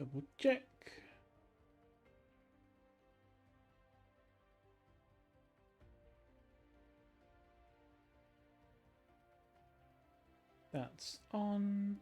Double check. That's on.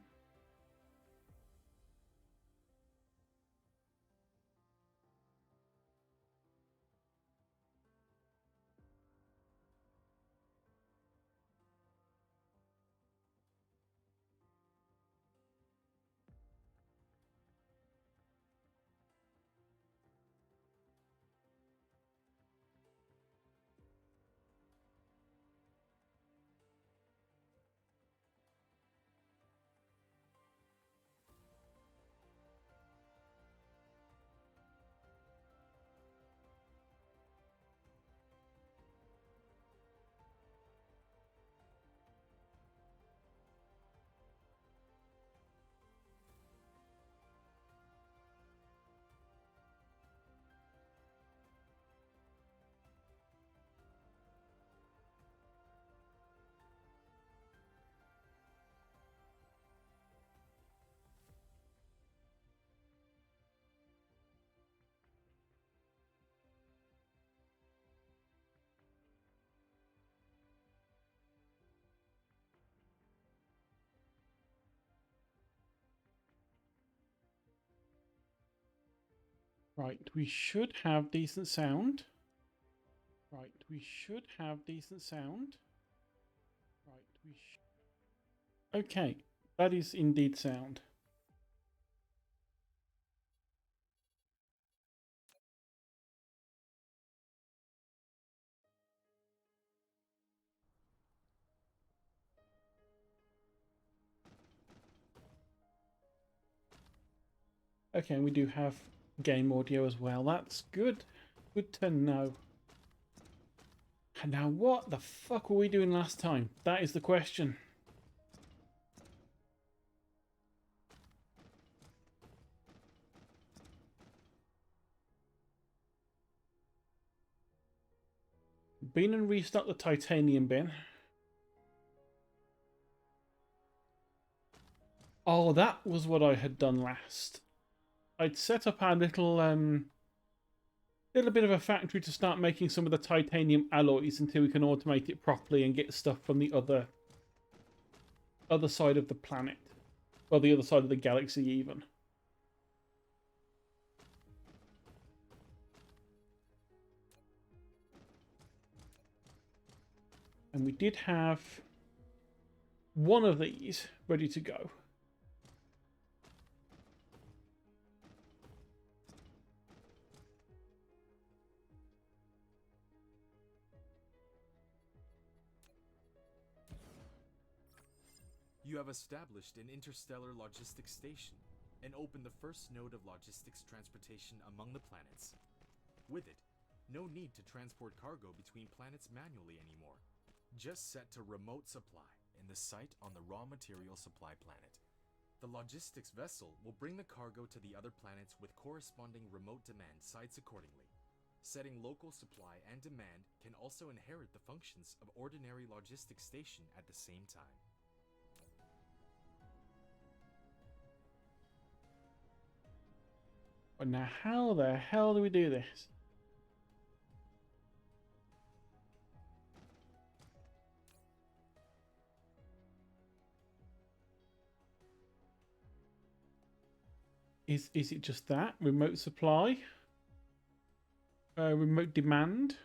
Right, we should have decent sound. Right, we should have decent sound. Right, we Okay, that is indeed sound. Okay, and we do have game audio as well. That's good. Good to know. And now, what the fuck were we doing last time? That is the question. Been and restocked the titanium bin. Oh, that was what I had done last. I'd set up our little bit of a factory to start making some of the titanium alloys until we can automate it properly and get stuff from the other side of the planet. Well, the other side of the galaxy even. And we did have one of these ready to go. You have established an interstellar logistics station and opened the first node of logistics transportation among the planets. With it, no need to transport cargo between planets manually anymore. Just set to remote supply in the site on the raw material supply planet. The logistics vessel will bring the cargo to the other planets with corresponding remote demand sites accordingly. Setting local supply and demand can also inherit the functions of ordinary logistics station at the same time. But now, how the hell do we do this? Is it just that? Remote supply? Remote demand?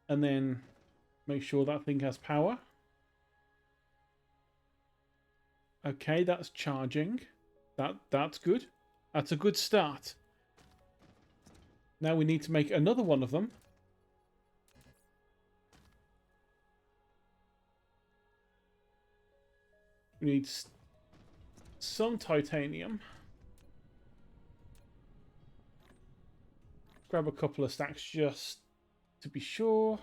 And then make sure that thing has power. Okay, that's charging. That's good. That's a good start. Now we need to make another one of them. We need some titanium. Grab a couple of stacks just to be sure.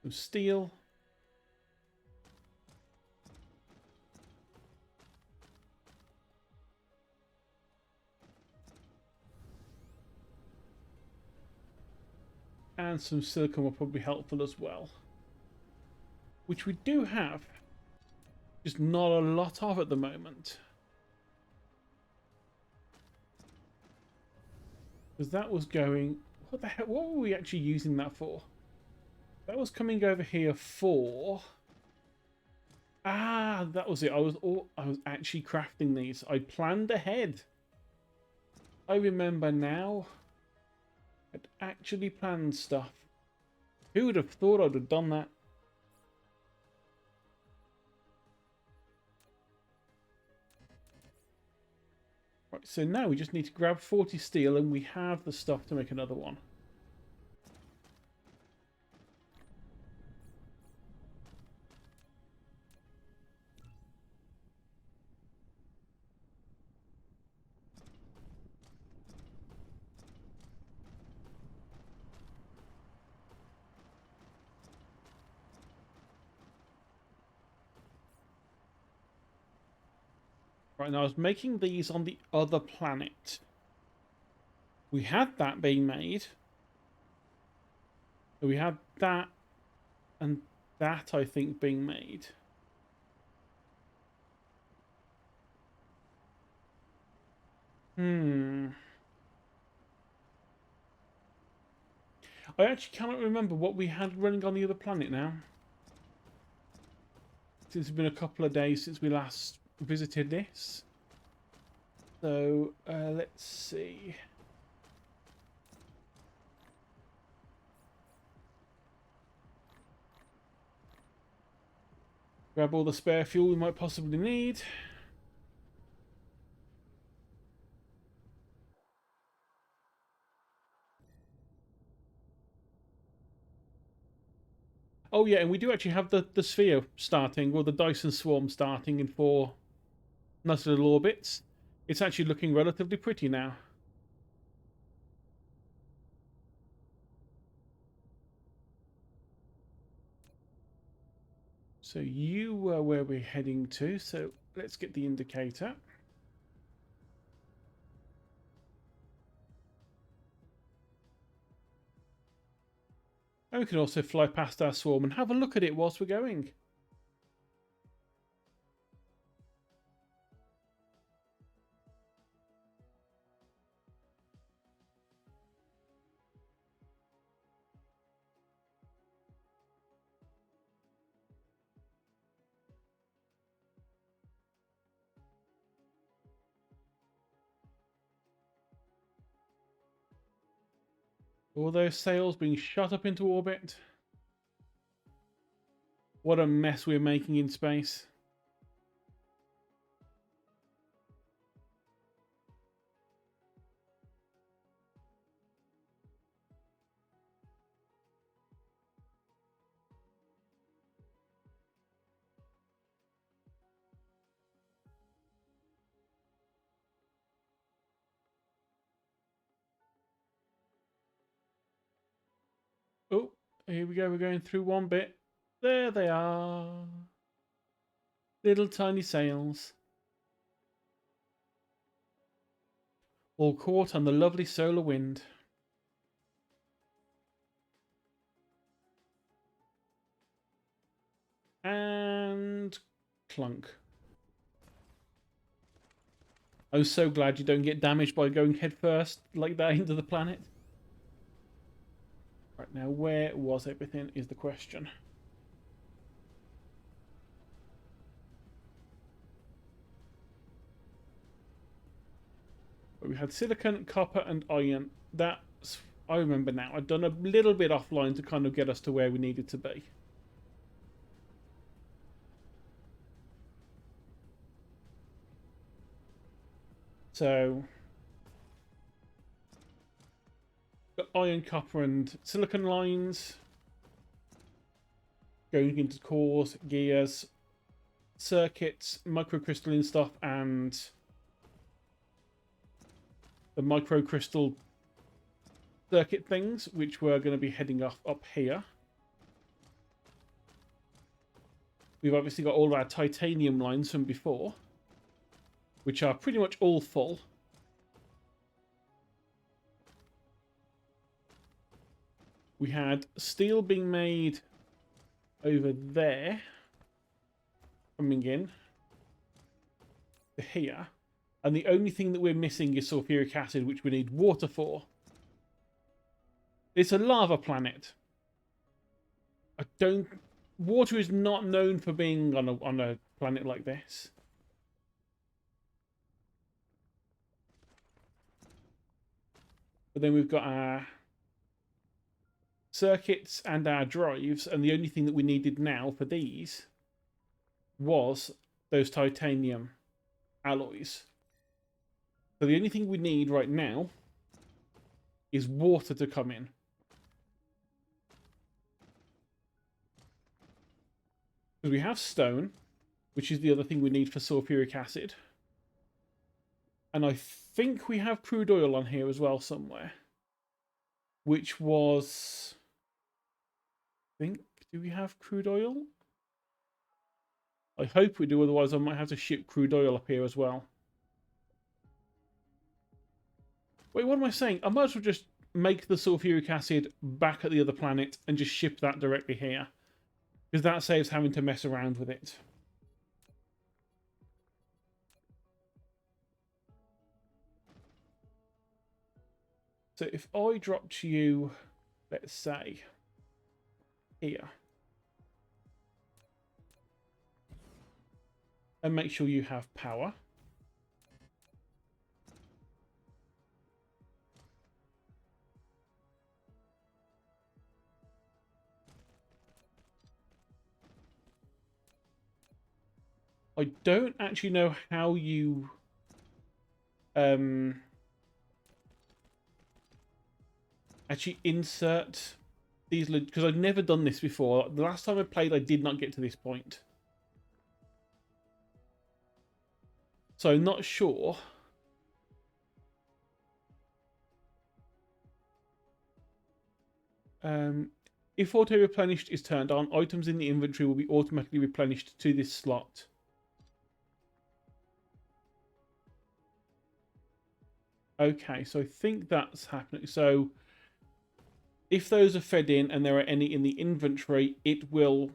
Some steel. And some silicon will probably be helpful as well. which we do have, just not a lot of at the moment. Because that was going... What the hell? What were we actually using that for? That was coming over here for... Ah, that was it. I was actually crafting these. I planned ahead. I remember now. I'd actually planned stuff. Who would have thought I'd have done that? Right, so now we just need to grab 40 steel and we have the stuff to make another one. Right, now I was making these on the other planet. We had that being made. So we had that and that, I think, being made. I actually cannot remember what we had running on the other planet now. Since it's been a couple of days since we last visited this. So, let's see. Grab all the spare fuel we might possibly need. Oh yeah, and we do actually have the sphere starting, or the Dyson swarm starting in 4 nice little orbits. It's actually looking relatively pretty now. So you were where we're heading to, so let's get the indicator. And we can also fly past our swarm and have a look at it whilst we're going. All those sails being shot up into orbit. What a mess we're making in space. Oh, here we go. We're going through one bit. There they are. Little tiny sails. All caught on the lovely solar wind. And clunk. I'm so glad you don't get damaged by going headfirst like that into the planet. Right, now where was everything is the question. But we had silicon, copper and iron. That's, I remember now. I'd done a little bit offline to kind of get us to where we needed to be. So, got iron, copper and silicon lines. Going into cores, gears, circuits, microcrystalline stuff and the microcrystal circuit things, which we're going to be heading off up here. We've obviously got all of our titanium lines from before, which are pretty much all full. We had steel being made over there, coming in to here. And the only thing that we're missing is sulfuric acid, which we need water for. It's a lava planet. Water is not known for being on a planet like this. But then we've got our circuits and our drives, and the only thing that we needed now for these was those titanium alloys. So the only thing we need right now is water to come in. Because we have stone, which is the other thing we need for sulfuric acid. And I think we have crude oil on here as well somewhere. Which was... do we have crude oil? I hope we do, otherwise I might have to ship crude oil up here as well. Wait, what am I saying? I might as well just make the sulfuric acid back at the other planet and just ship that directly here. Because that saves having to mess around with it. So if I dropped you, let's say, here. And make sure you have power. I don't actually know how you actually insert these, because I've never done this before. The last time I played, I did not get to this point. So I'm not sure. If auto replenished is turned on, items in the inventory will be automatically replenished to this slot. Okay, so I think that's happening. So if those are fed in and there are any in the inventory, it will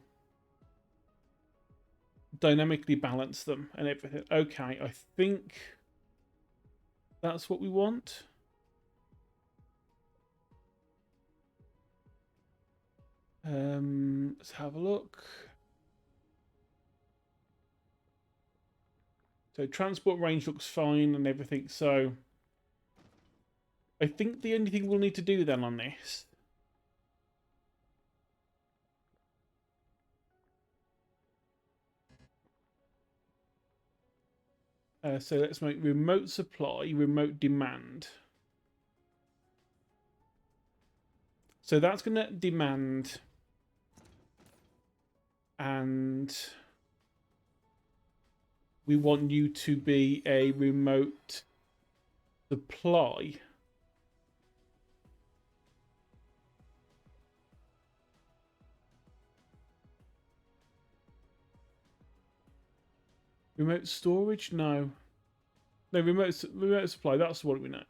dynamically balance them and everything. Okay, I think that's what we want. Let's have a look. So transport range looks fine and everything. So I think the only thing we'll need to do then on this so let's make remote supply, remote demand. So that's going to demand, and we want you to be a remote supply. Remote storage? No. No, remote supply, that's what we know.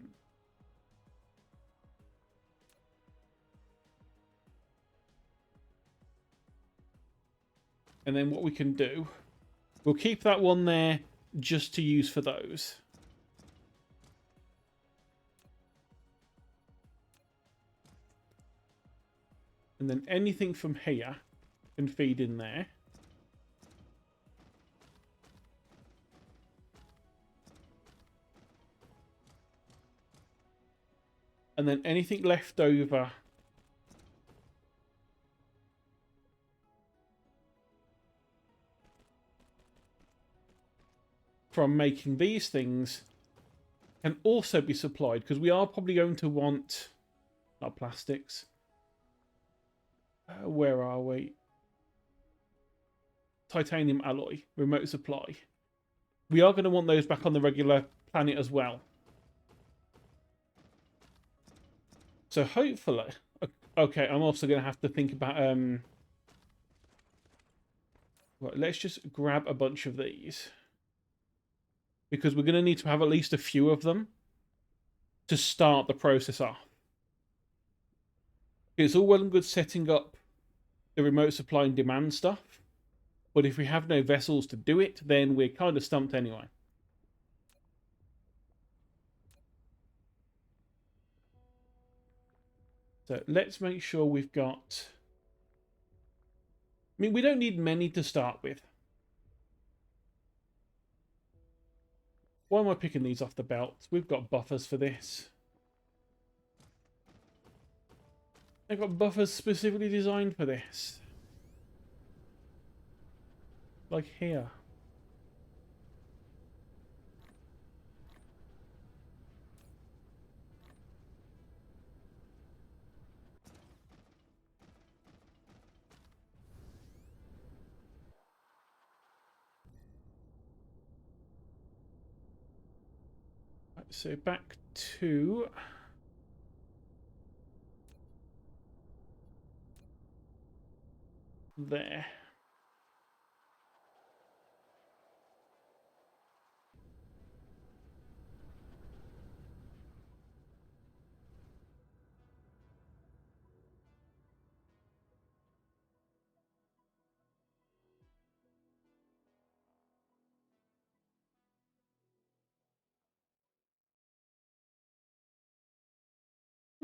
And then what we can do, we'll keep that one there just to use for those. And then anything from here can feed in there. And then anything left over from making these things can also be supplied, because we are probably going to want, not plastics. Where are we? Titanium alloy, remote supply. We are going to want those back on the regular planet as well. So hopefully, okay, I'm also going to have to think about, right, let's just grab a bunch of these. Because we're going to need to have at least a few of them to start the process off. It's all well and good setting up the remote supply and demand stuff. But if we have no vessels to do it, then we're kind of stumped anyway. So let's make sure we've got... I mean, we don't need many to start with. Why am I picking these off the belt? We've got buffers for this. I've got buffers specifically designed for this. Like here. Right, so back to... there.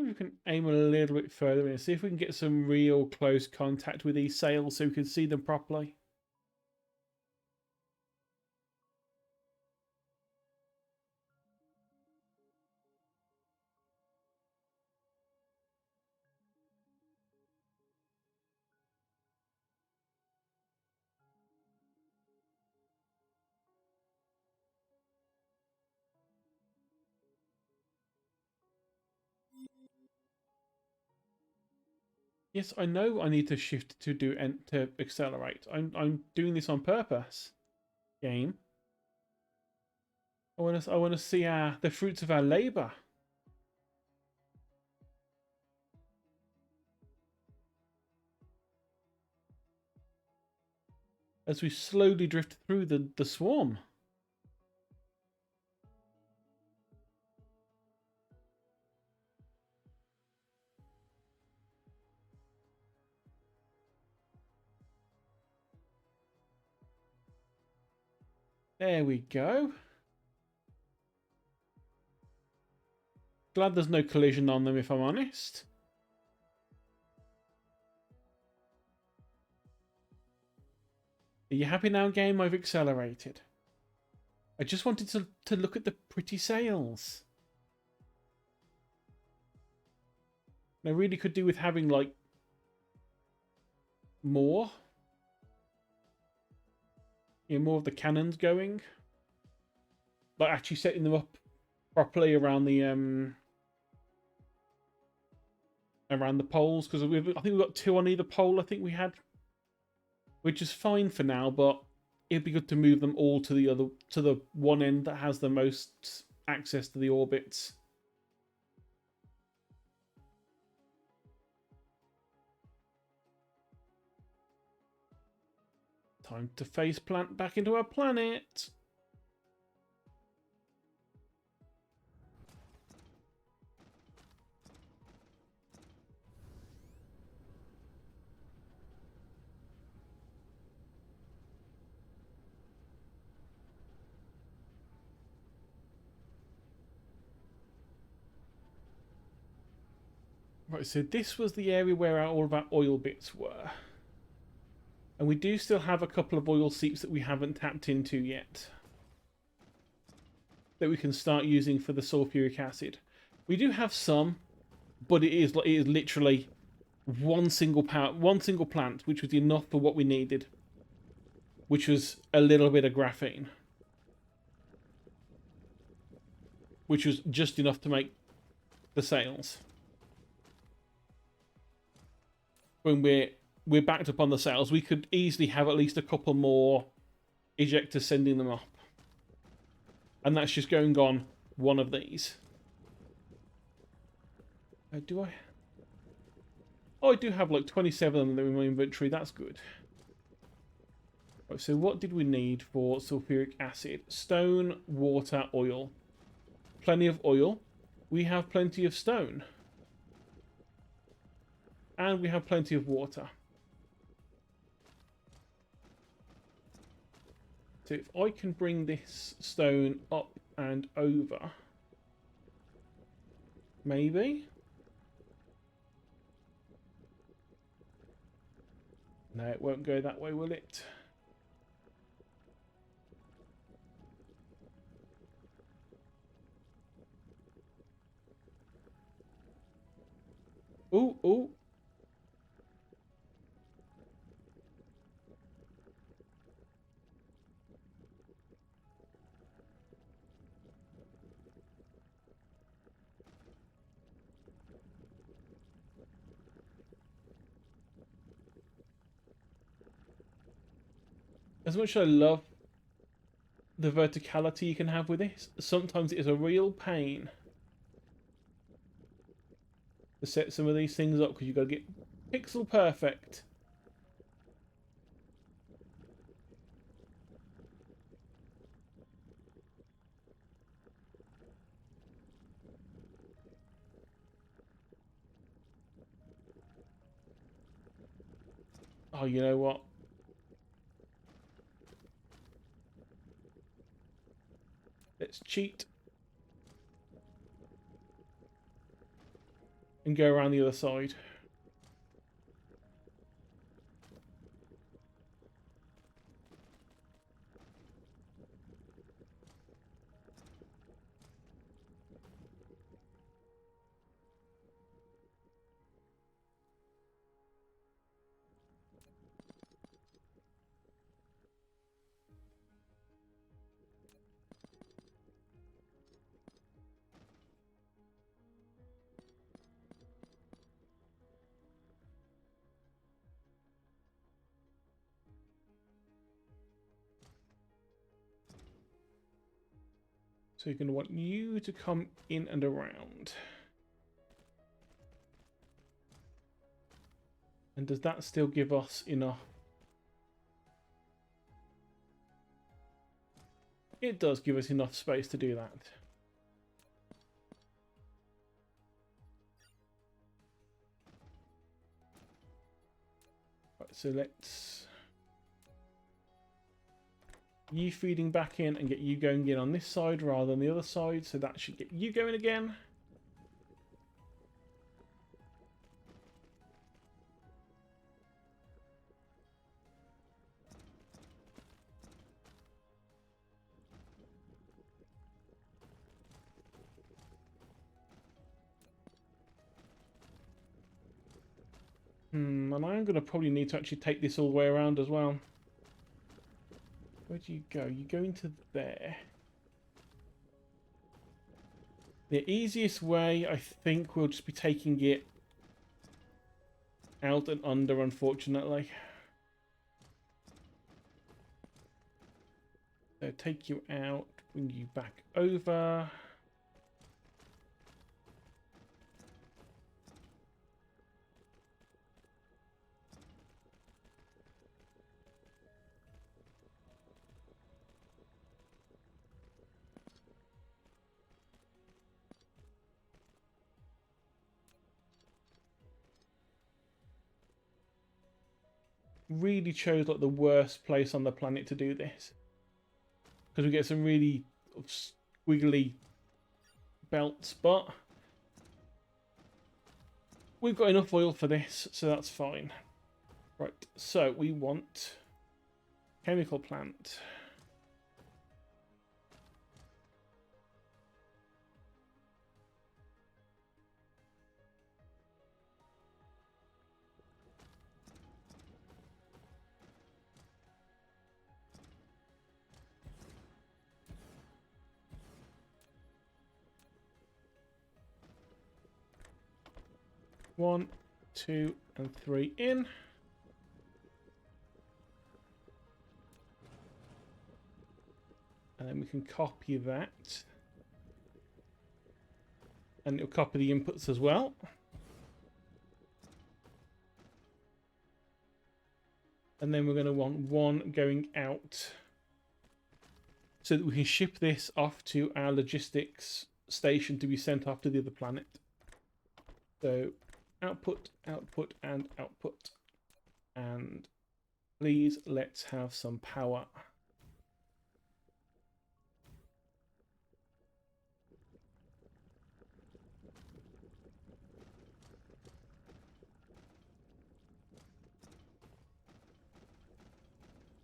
We can aim a little bit further and see if we can get some real close contact with these sails so we can see them properly. Yes, I know I need to shift to do and to accelerate. I'm doing this on purpose. Game. I want to see the fruits of our labor. As we slowly drift through the swarm. There we go. Glad there's no collision on them, if I'm honest. Are you happy now, game? I've accelerated. I just wanted to look at the pretty sails. I really could do with having, like, more. Yeah, more of the cannons going. Like, actually setting them up properly around the poles. Because I think we've got 2 on either pole, I think we had. Which is fine for now, but it'd be good to move them all to the one end that has the most access to the orbits. Time to face plant back into our planet. Right, so this was the area where all of our oil bits were. And we do still have a couple of oil seeps that we haven't tapped into yet. That we can start using for the sulfuric acid. We do have some, but it is literally one single plant, which was enough for what we needed. Which was a little bit of graphene. Which was just enough to make the sails. When we're backed up on the sails, we could easily have at least a couple more ejectors sending them up. And that's just going on one of these. Do I? Oh, I do have like 27 of them in my inventory. That's good. Right, so what did we need for sulfuric acid? Stone, water, oil. Plenty of oil. We have plenty of stone. And we have plenty of water. So if I can bring this stone up and over, maybe? No, it won't go that way, will it? Ooh, ooh. As much as I love the verticality you can have with this, sometimes it is a real pain to set some of these things up because you've got to get pixel perfect. Oh, you know what? Let's cheat and go around the other side. So you're going to want you to come in and around. And does that still give us enough? It does give us enough space to do that. Right, so let's... you feeding back in and get you going in on this side rather than the other side. So that should get you going again. And I'm going to probably need to actually take this all the way around as well. Where do you go? You go into there. The easiest way, I think, will just be taking it out and under, unfortunately. So take you out, bring you back over. Really chose like the worst place on the planet to do this, because we get some really squiggly belts, but we've got enough oil for this, so that's fine. Right, so we want chemical plant. One, two, and three in. And then we can copy that. And it'll copy the inputs as well. And then we're going to want one going out so that we can ship this off to our logistics station to be sent off to the other planet. So output, output, and output. And please let's have some power.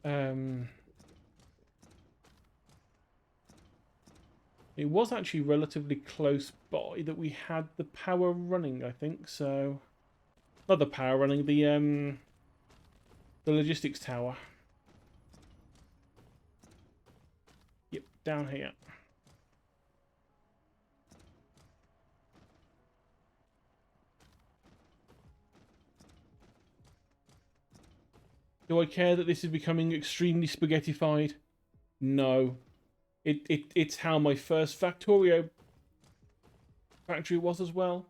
It was actually relatively close by that we had the power running, I think. So, not the power running, the logistics tower. Yep, down here. Do I care that this is becoming extremely spaghettified? No. It's how my first Factorio factory was as well.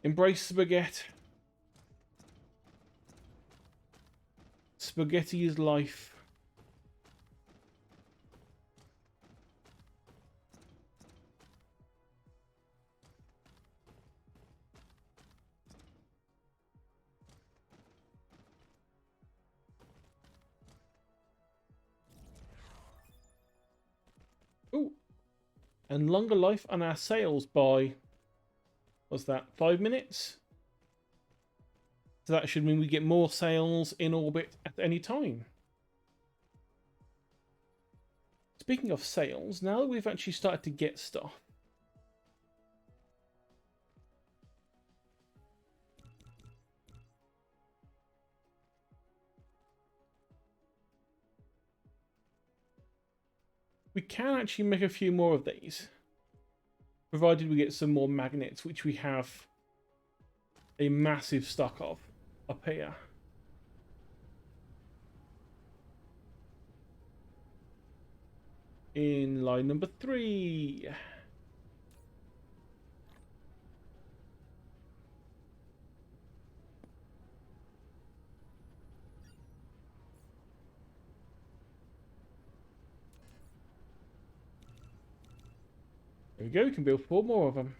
Embrace spaghetti. Spaghetti is life. Ooh. And longer life on our sails by, what's that, 5 minutes? So that should mean we get more sails in orbit at any time. Speaking of sails, now that we've actually started to get stuff, we can actually make a few more of these, provided we get some more magnets, which we have a massive stock of up here. In line number 3. There we go, we can build 4 more of them.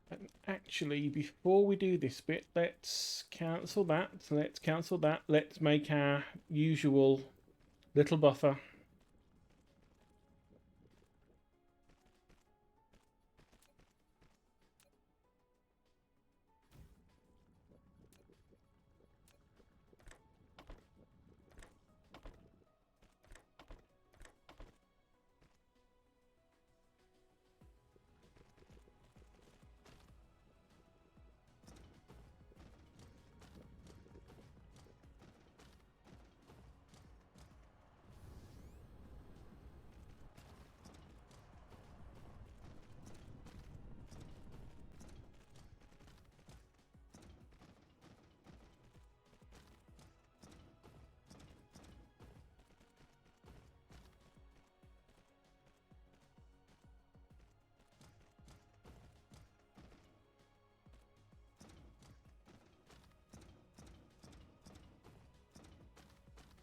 And actually, before we do this bit, let's cancel that. So let's cancel that. Let's make our usual little buffer.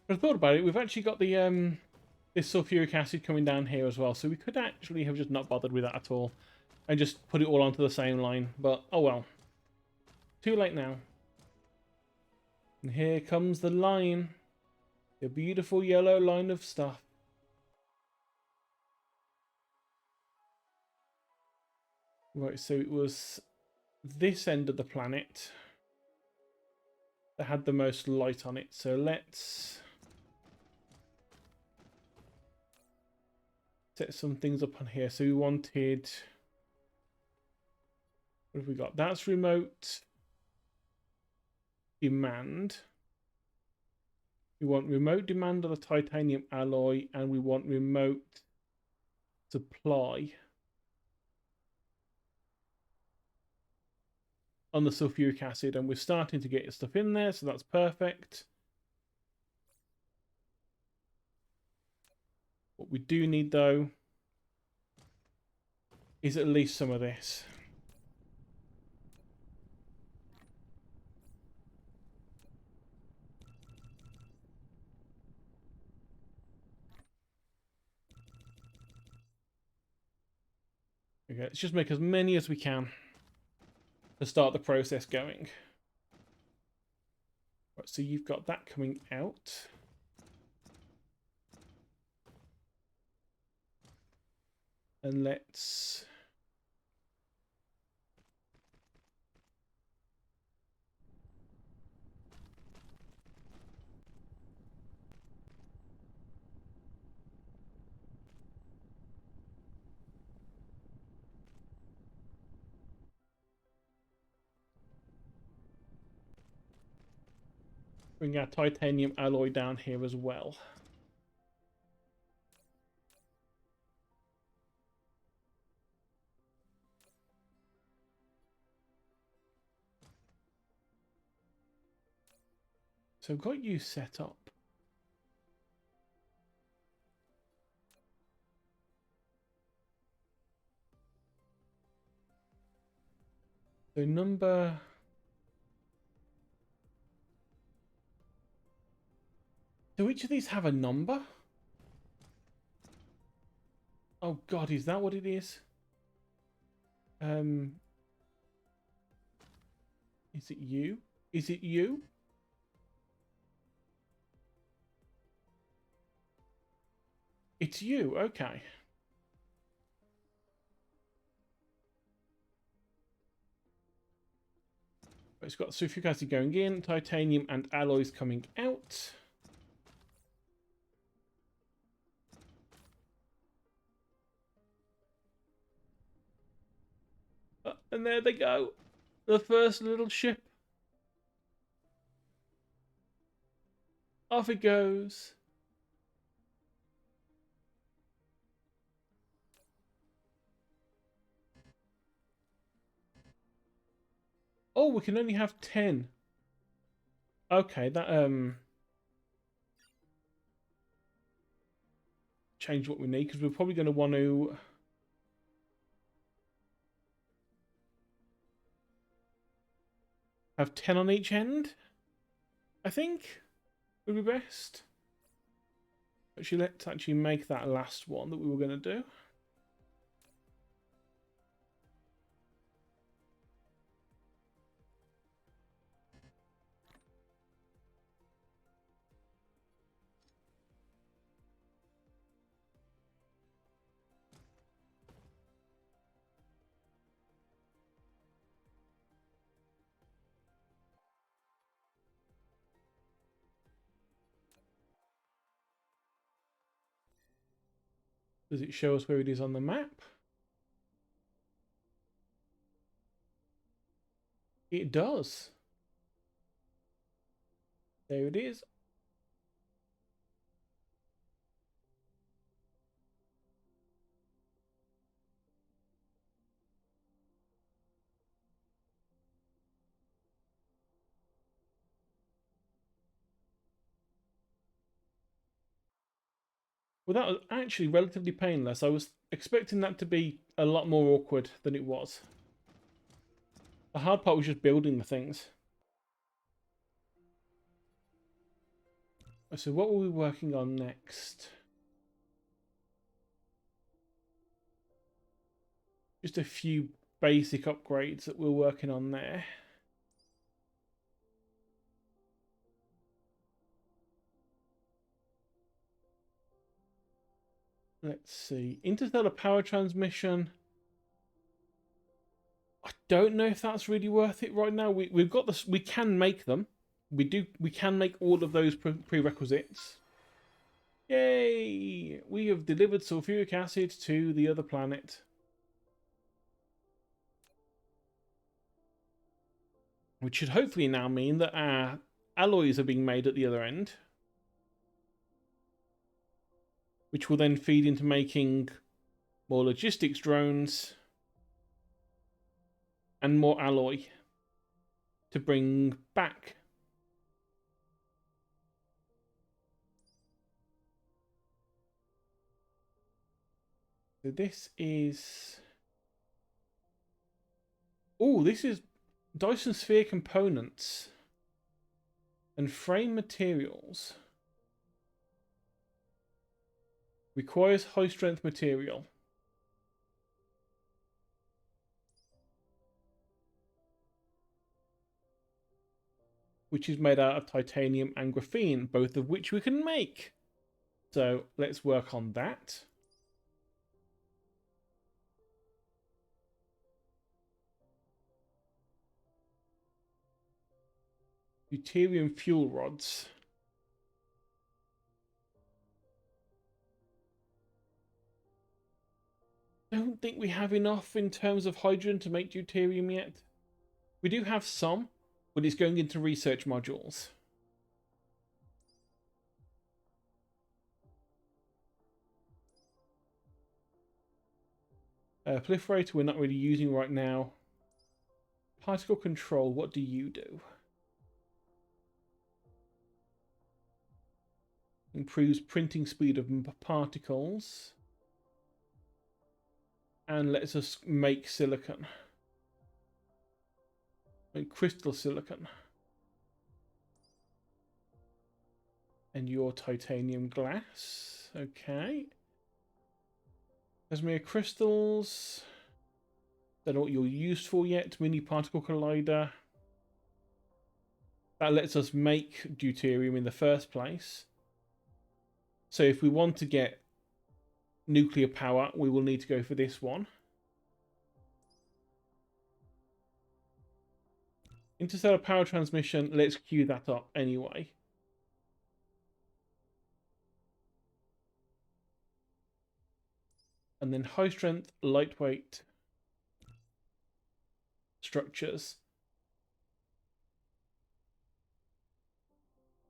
But I thought about it, we've actually got the this sulfuric acid coming down here as well, so we could actually have just not bothered with that at all and just put it all onto the same line, but oh well. Too late now. And here comes the line. The beautiful yellow line of stuff. Right, so it was this end of the planet that had the most light on it, so let's set some things up on here. So we wanted, what have we got? That's remote demand. We want remote demand of the titanium alloy, and we want remote supply on the sulfuric acid, and we're starting to get stuff in there, so that's perfect. What we do need, though, is at least some of this. Okay, let's just make as many as we can to start the process going. Right, so you've got that coming out. And let's Bring our titanium alloy down here as well. So I've got you set up. So number... Do each of these have a number? Oh god, is that what it is? Is it you? Is it you? It's you, okay. It's got sulfuric acid going in, titanium and alloys coming out. And there they go. The first little ship. Off it goes. Oh, we can only have 10. Okay, that change what we need, because we're probably going to want to have 10 on each end, I think would be best. Actually, let's actually make that last one that we were going to do. Does it show us where it is on the map? It does. There it is. Well, that was actually relatively painless. I was expecting that to be a lot more awkward than it was. The hard part was just building the things. So what were we working on next? Just a few basic upgrades that we're working on there. Let's see. Interstellar power transmission. I don't know if that's really worth it right now. We've got this. We can make them. We can make all of those prerequisites. Yay! We have delivered sulfuric acid to the other planet. Which should hopefully now mean that our alloys are being made at the other end. Which will then feed into making more logistics drones and more alloy to bring back. So this is... Oh, this is Dyson sphere components and frame materials. Requires high strength material. Which is made out of titanium and graphene, both of which we can make. So let's work on that. Deuterium fuel rods. I don't think we have enough in terms of hydrogen to make deuterium yet. We do have some, but it's going into research modules. Proliferator we're not really using right now. Particle control, what do you do? Improves printing speed of particles. And lets us make silicon. Make crystal silicon. And your titanium glass. Okay. Casimir crystals. Don't know what you're used for yet. Mini particle collider. That lets us make deuterium in the first place. So if we want to get nuclear power, we will need to go for this one. Interstellar power transmission. Let's queue that up anyway. And then high strength, lightweight structures.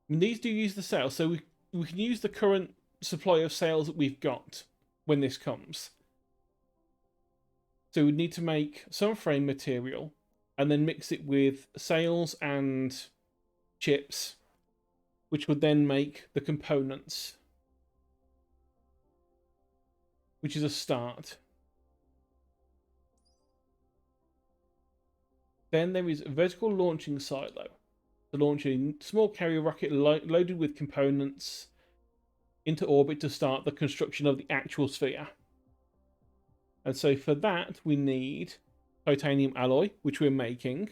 I mean, these do use the sails, so we can use the current supply of sails that we've got when this comes. So we need to make some frame material and then mix it with sails and chips, which would then make the components, which is a start. Then there is a vertical launching silo to launch a small carrier rocket loaded with components into orbit to start the construction of the actual sphere. And so for that, we need titanium alloy, which we're making,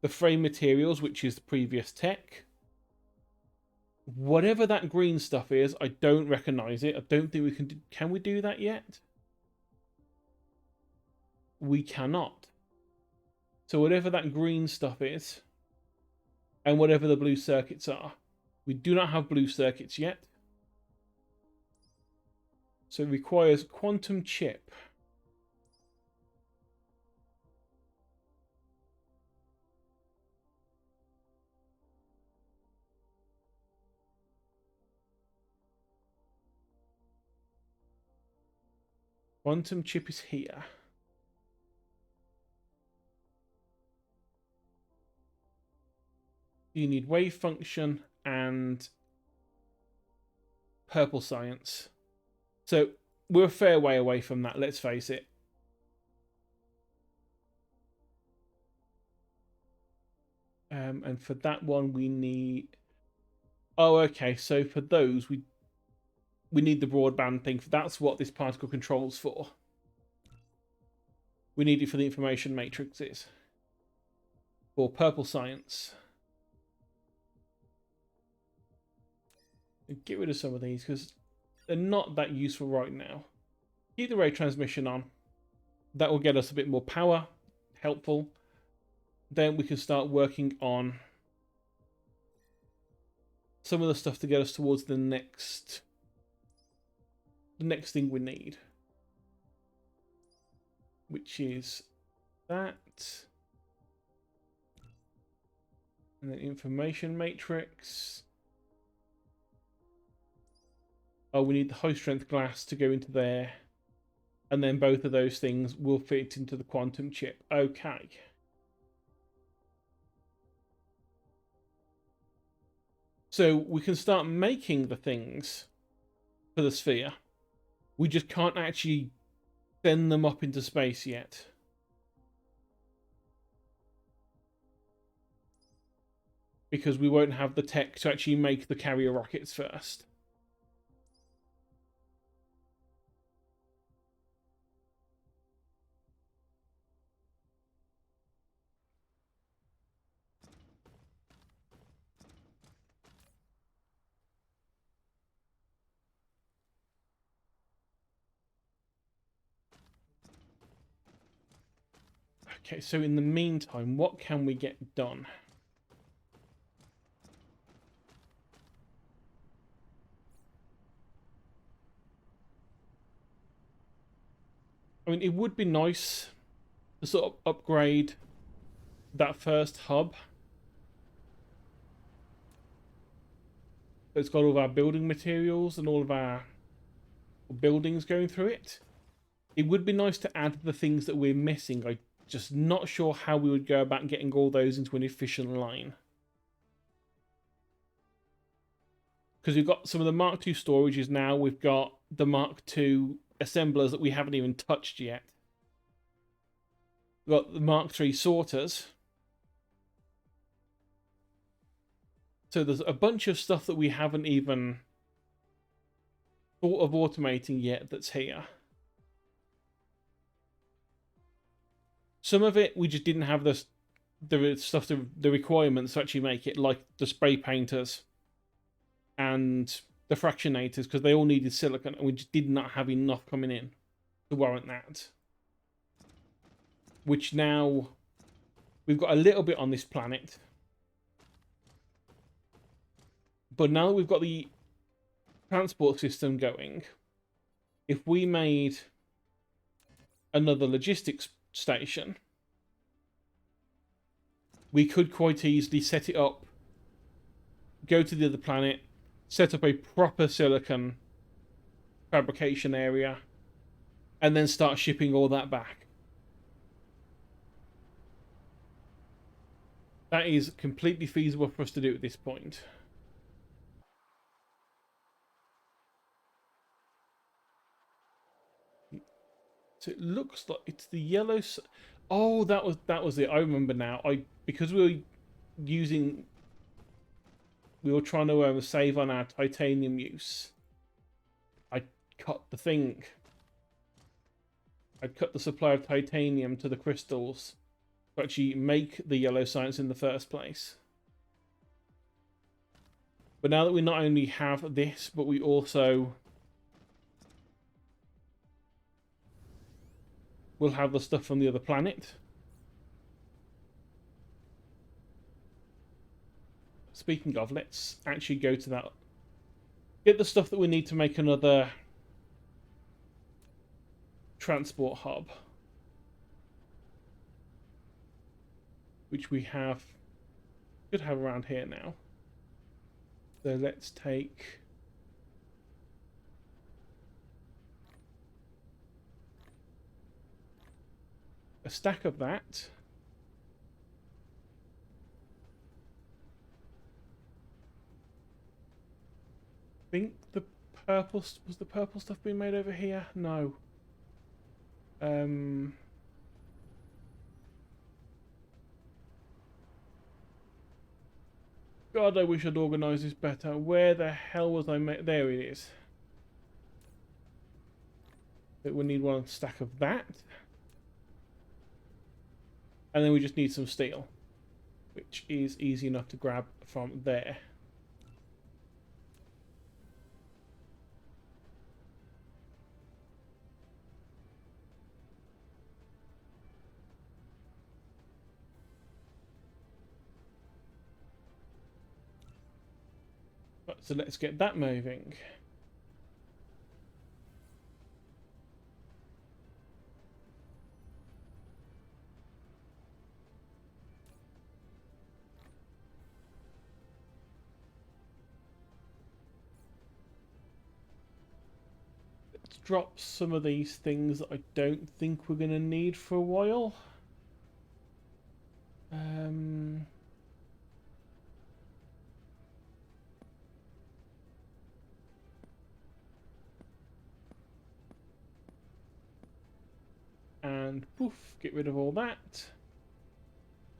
the frame materials, which is the previous tech. Whatever that green stuff is, I don't recognize it. I don't think we can do... Can we do that yet? We cannot. So whatever that green stuff is, and whatever the blue circuits are, we do not have blue circuits yet. So it requires quantum chip. Quantum chip is here. You need wave function and purple science. So we're a fair way away from that, let's face it. And for that one we need... Oh, okay, so for those we need the broadband thing. That's what this particle control's for. We need it for the information matrices. For purple science. Get rid of some of these because they're not that useful right now. Keep the ray transmission on. That will get us a bit more power. Helpful. Then we can start working on some of the stuff to get us towards the next thing we need, which is that, and then information matrix. Oh, we need the high strength glass to go into there, and then both of those things will fit into the quantum chip. Okay. So we can start making the things for the sphere. We just can't actually send them up into space yet. Because we won't have the tech to actually make the carrier rockets first. Okay, so in the meantime, what can we get done? I mean, it would be nice to sort of upgrade that first hub. It's got all of our building materials and all of our buildings going through it. It would be nice to add the things that we're missing. I'm just not sure how we would go about getting all those into an efficient line. Because we've got some of the Mark II storages now. We've got the Mark II assemblers that we haven't even touched yet. We've got the Mark III sorters. So there's a bunch of stuff that we haven't even thought of automating yet that's here. Some of it we just didn't have the stuff, the requirements to actually make it, like the spray painters and the fractionators, because they all needed silicon, and we just did not have enough coming in to warrant that. Which now we've got a little bit on this planet. But now that we've got the transport system going, if we made another logistics station, we could quite easily set it up, go to the other planet, set up a proper silicon fabrication area, and then start shipping all that back. That is completely feasible for us to do at this point. So it looks like it's the yellow. Oh, that was it. I remember now. Because we were trying to save on our titanium use. I cut the thing. I cut the supply of titanium to the crystals to actually make the yellow science in the first place. But now that we not only have this, but we also will have the stuff from the other planet. Speaking of, let's actually go to that. Get the stuff that we need to make another transport hub. Which we should have around here now. So let's take a stack of that. I think the purple was the purple stuff being made over here? No. God, I wish I'd organised this better. Where the hell was I made? There it is. But we need one stack of that. And then we just need some steel, which is easy enough to grab from there. Right, so let's get that moving. Drop some of these things that I don't think we're going to need for a while. And poof, get rid of all that.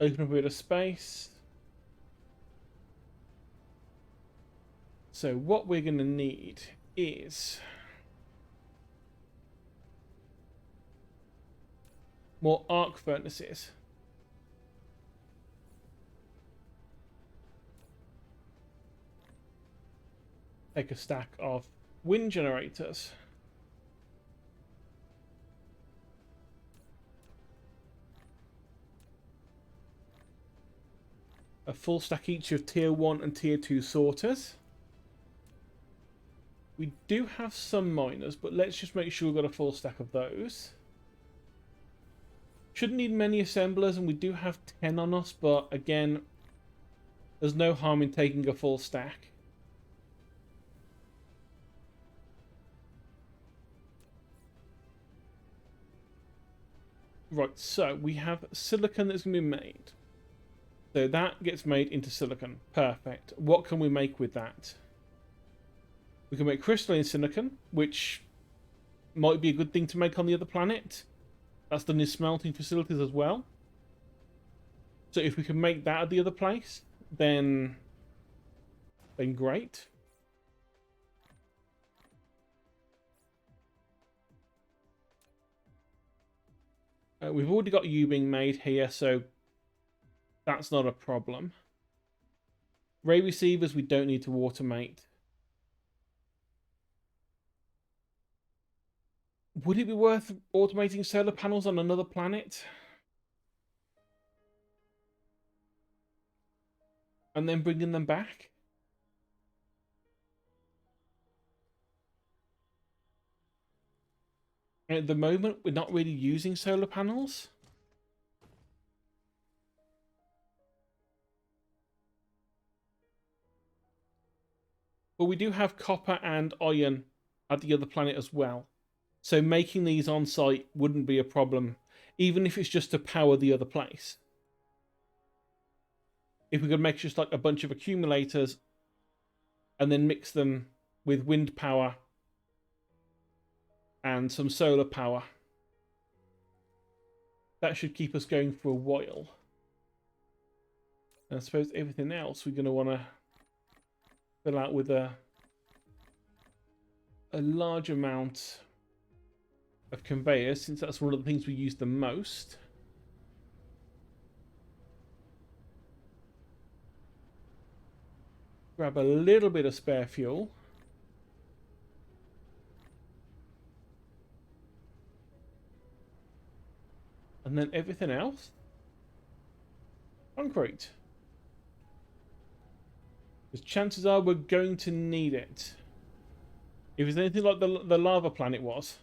Open up a bit of space. So what we're going to need is more arc furnaces. Take a stack of wind generators. A full stack each of tier 1 and tier 2 sorters. We do have some miners, but let's just make sure we've got a full stack of those. Shouldn't need many assemblers, and we do have 10 on us, but again, there's no harm in taking a full stack. Right, so we have silicon that's going to be made. So that gets made into silicon. Perfect. What can we make with that? We can make crystalline silicon, which might be a good thing to make on the other planet. That's done in smelting facilities as well. So if we can make that at the other place, then great. We've already got U being made here, so that's not a problem. Ray receivers we don't need to automate. Would it be worth automating solar panels on another planet? And then bringing them back? At the moment, we're not really using solar panels. But we do have copper and iron at the other planet as well. So making these on site wouldn't be a problem, even if it's just to power the other place. If we could make just like a bunch of accumulators and then mix them with wind power and some solar power, that should keep us going for a while. And I suppose everything else we're going to want to fill out with a large amount of conveyors, since that's one of the things we use the most. Grab a little bit of spare fuel. And then everything else. Concrete. Because chances are we're going to need it. If it's anything like the lava planet was.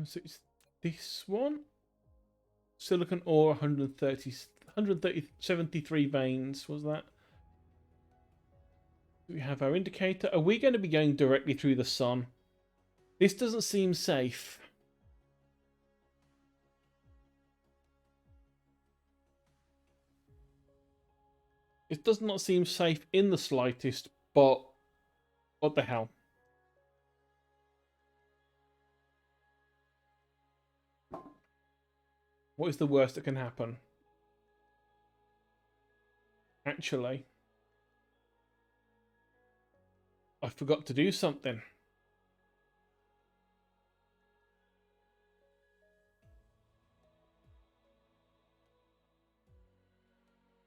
So it's this one. Silicon ore 173 veins, was that? We have our indicator. Are we going to be going directly through the sun? This doesn't seem safe. It does not seem safe in the slightest, but what the hell? What is the worst that can happen? Actually, I forgot to do something.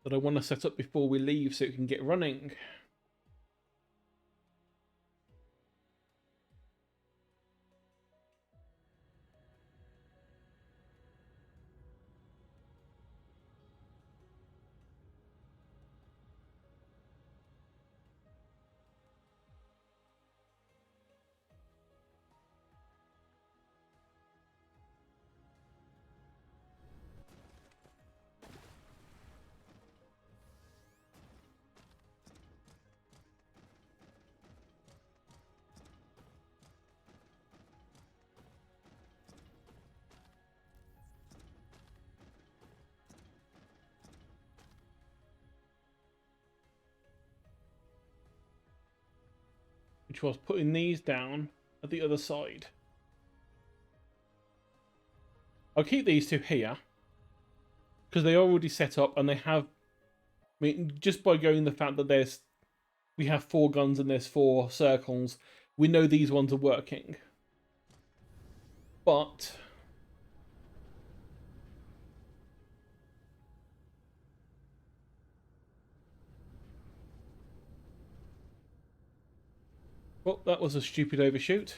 That I want to set up before we leave so it can get running. Which was putting these down at the other side. I'll keep these two here because they are already set up and they have. I mean, just by going the fact that we have 4 guns and there's 4 circles, we know these ones are working. But well, that was a stupid overshoot.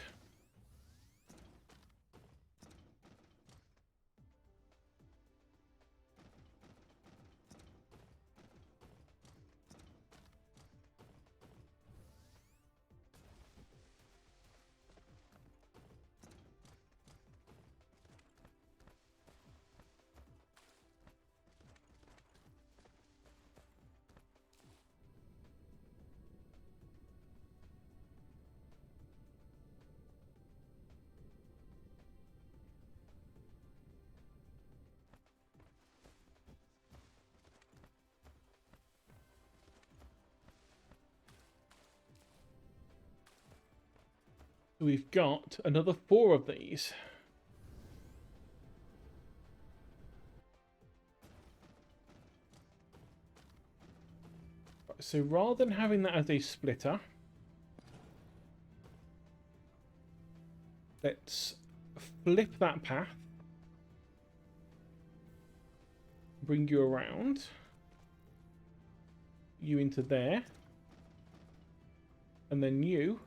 We've got another 4 of these. So rather than having that as a splitter, let's flip that path. Bring you around. You into there. And then you.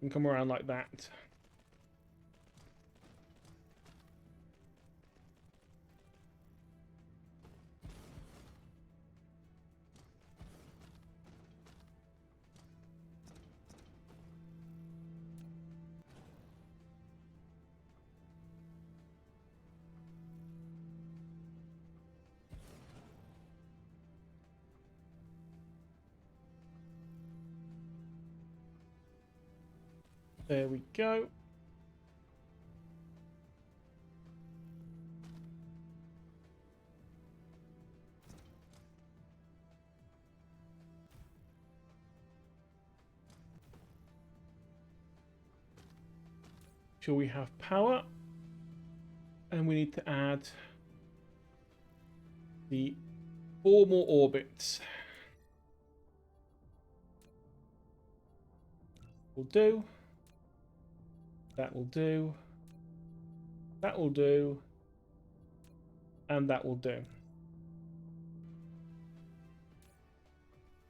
And come around like that. There we go. Sure we have power. And we need to add the 4 more orbits. Will do. That will do. That will do. And that will do.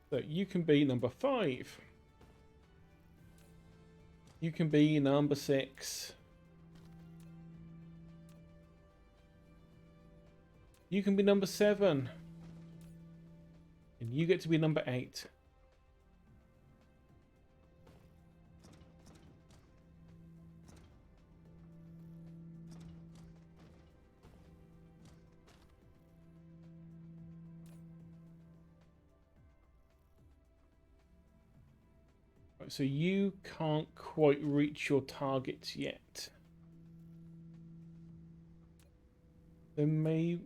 So you can be number 5. You can be number 6. You can be number 7. And you get to be number 8. So you can't quite reach your targets yet. There may...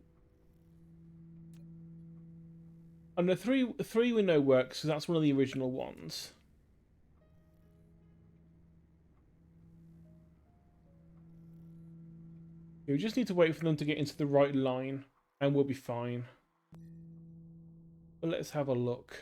And the three we know works, because that's one of the original ones. We just need to wait for them to get into the right line, and we'll be fine. But let's have a look.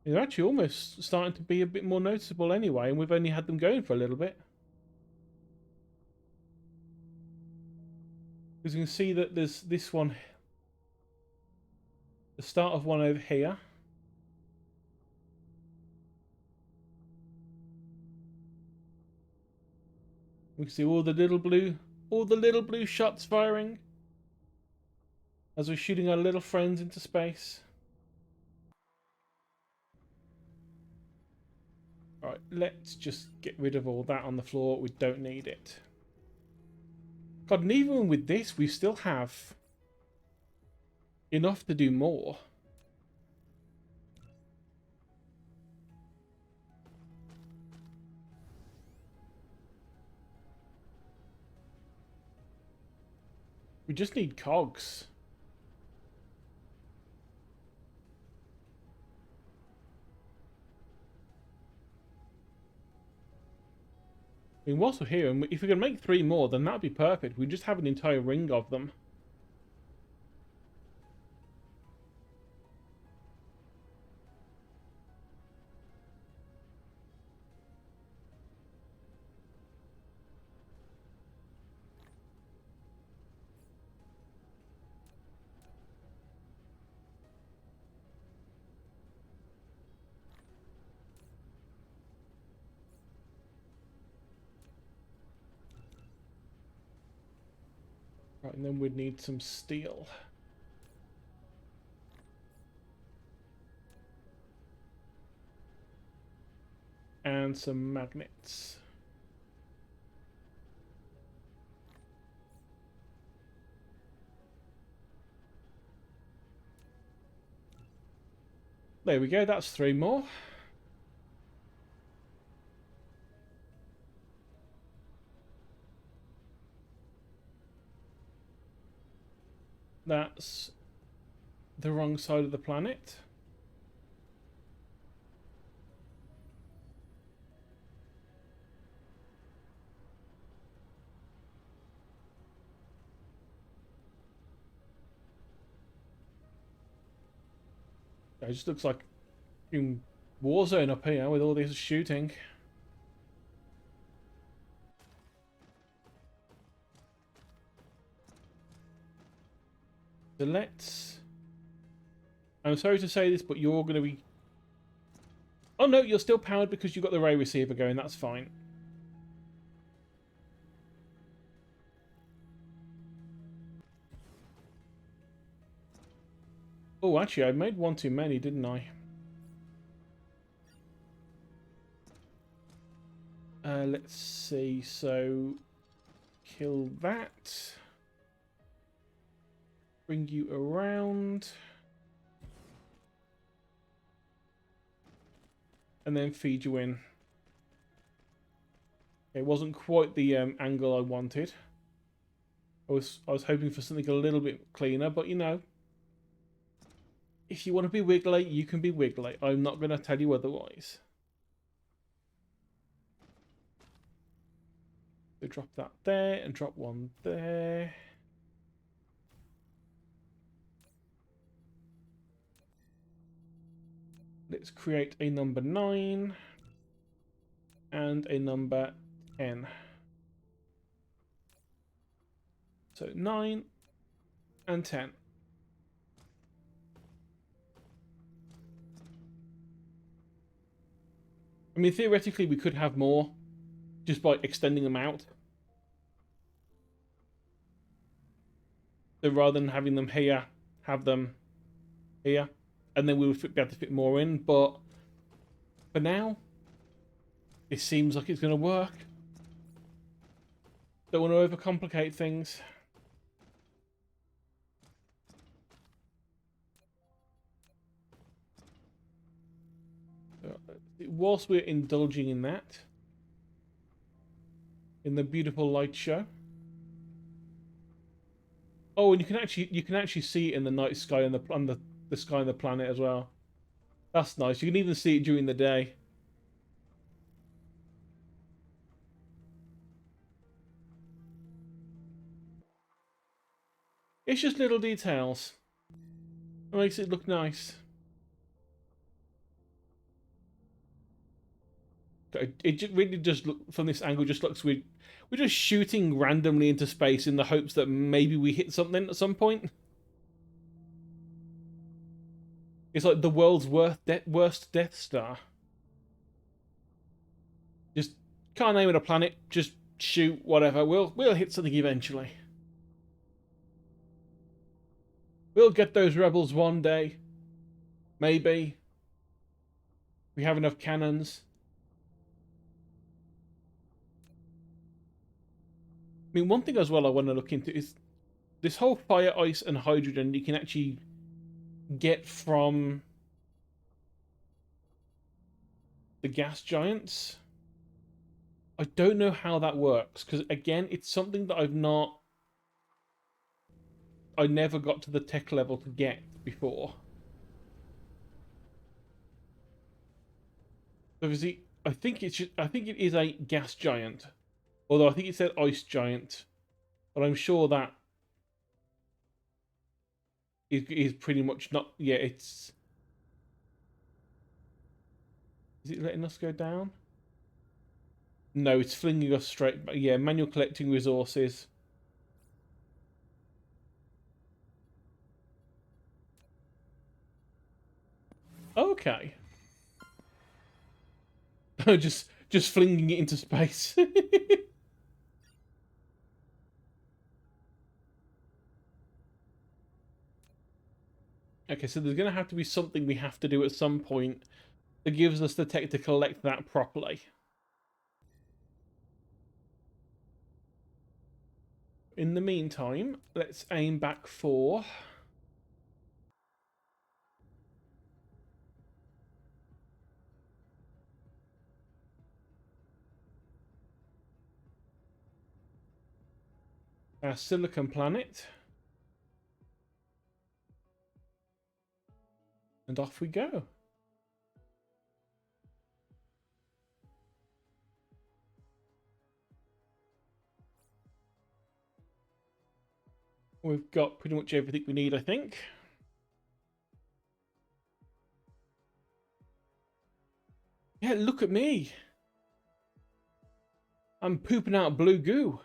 They're actually almost starting to be a bit more noticeable anyway, and we've only had them going for a little bit. Because you can see that there's this one, the start of one over here. We can see all the little blue shots firing as we're shooting our little friends into space. Right, let's just get rid of all that on the floor. We don't need it. God, and even with this, we still have enough to do more. We just need cogs. I mean, whilst we're here, and if we can make 3 more, then that'd be perfect. We just have an entire ring of them. Right, and then we'd need some steel. And some magnets. There we go, that's 3 more. That's the wrong side of the planet. It just looks like a war zone up here with all this shooting. So let's... I'm sorry to say this, but you're going to be... Oh no, you're still powered because you've got the ray receiver going, that's fine. Oh, actually, I made one too many, didn't I? Let's see, so... Kill that. Bring you around. And then feed you in. It wasn't quite the angle I wanted. I was hoping for something a little bit cleaner, but you know, if you want to be wiggly, you can be wiggly. I'm not going to tell you otherwise. So drop that there and drop one there. Let's create a number 9 and a number 10. So 9 and 10. I mean, theoretically, we could have more just by extending them out. So rather than having them here, have them here. And then we would be able to fit more in. But for now, it seems like it's going to work. Don't want to overcomplicate things. Whilst we're indulging in that, in the beautiful light show. Oh, and you can actually see it in the night sky and the sky and the planet as well. That's nice. You can even see it during the day. It's just little details. It makes it look nice. It really just look, from this angle just looks weird. We're just shooting randomly into space in the hopes that maybe we hit something at some point. It's like the world's worst Death Star. Just can't name it a planet. Just shoot whatever. We'll hit something eventually. We'll get those rebels one day. Maybe. We have enough cannons. I mean, one thing as well I want to look into is this whole fire, ice, and hydrogen you can actually get from the gas giants. I don't know how that works, because again, it's something that I never got to the tech level to get before. Obviously, I think it is a gas giant. Although I think it said ice giant. But I'm sure that is pretty much not... Yeah, it's... Is it letting us go down? No, it's flinging us straight back. Yeah, manual collecting resources. Okay. just flinging it into space. Okay, so there's going to have to be something we have to do at some point that gives us the tech to collect that properly. In the meantime, let's aim back for... our silicon planet. And off we go. We've got pretty much everything we need, I think. Yeah, look at me. I'm pooping out blue goo.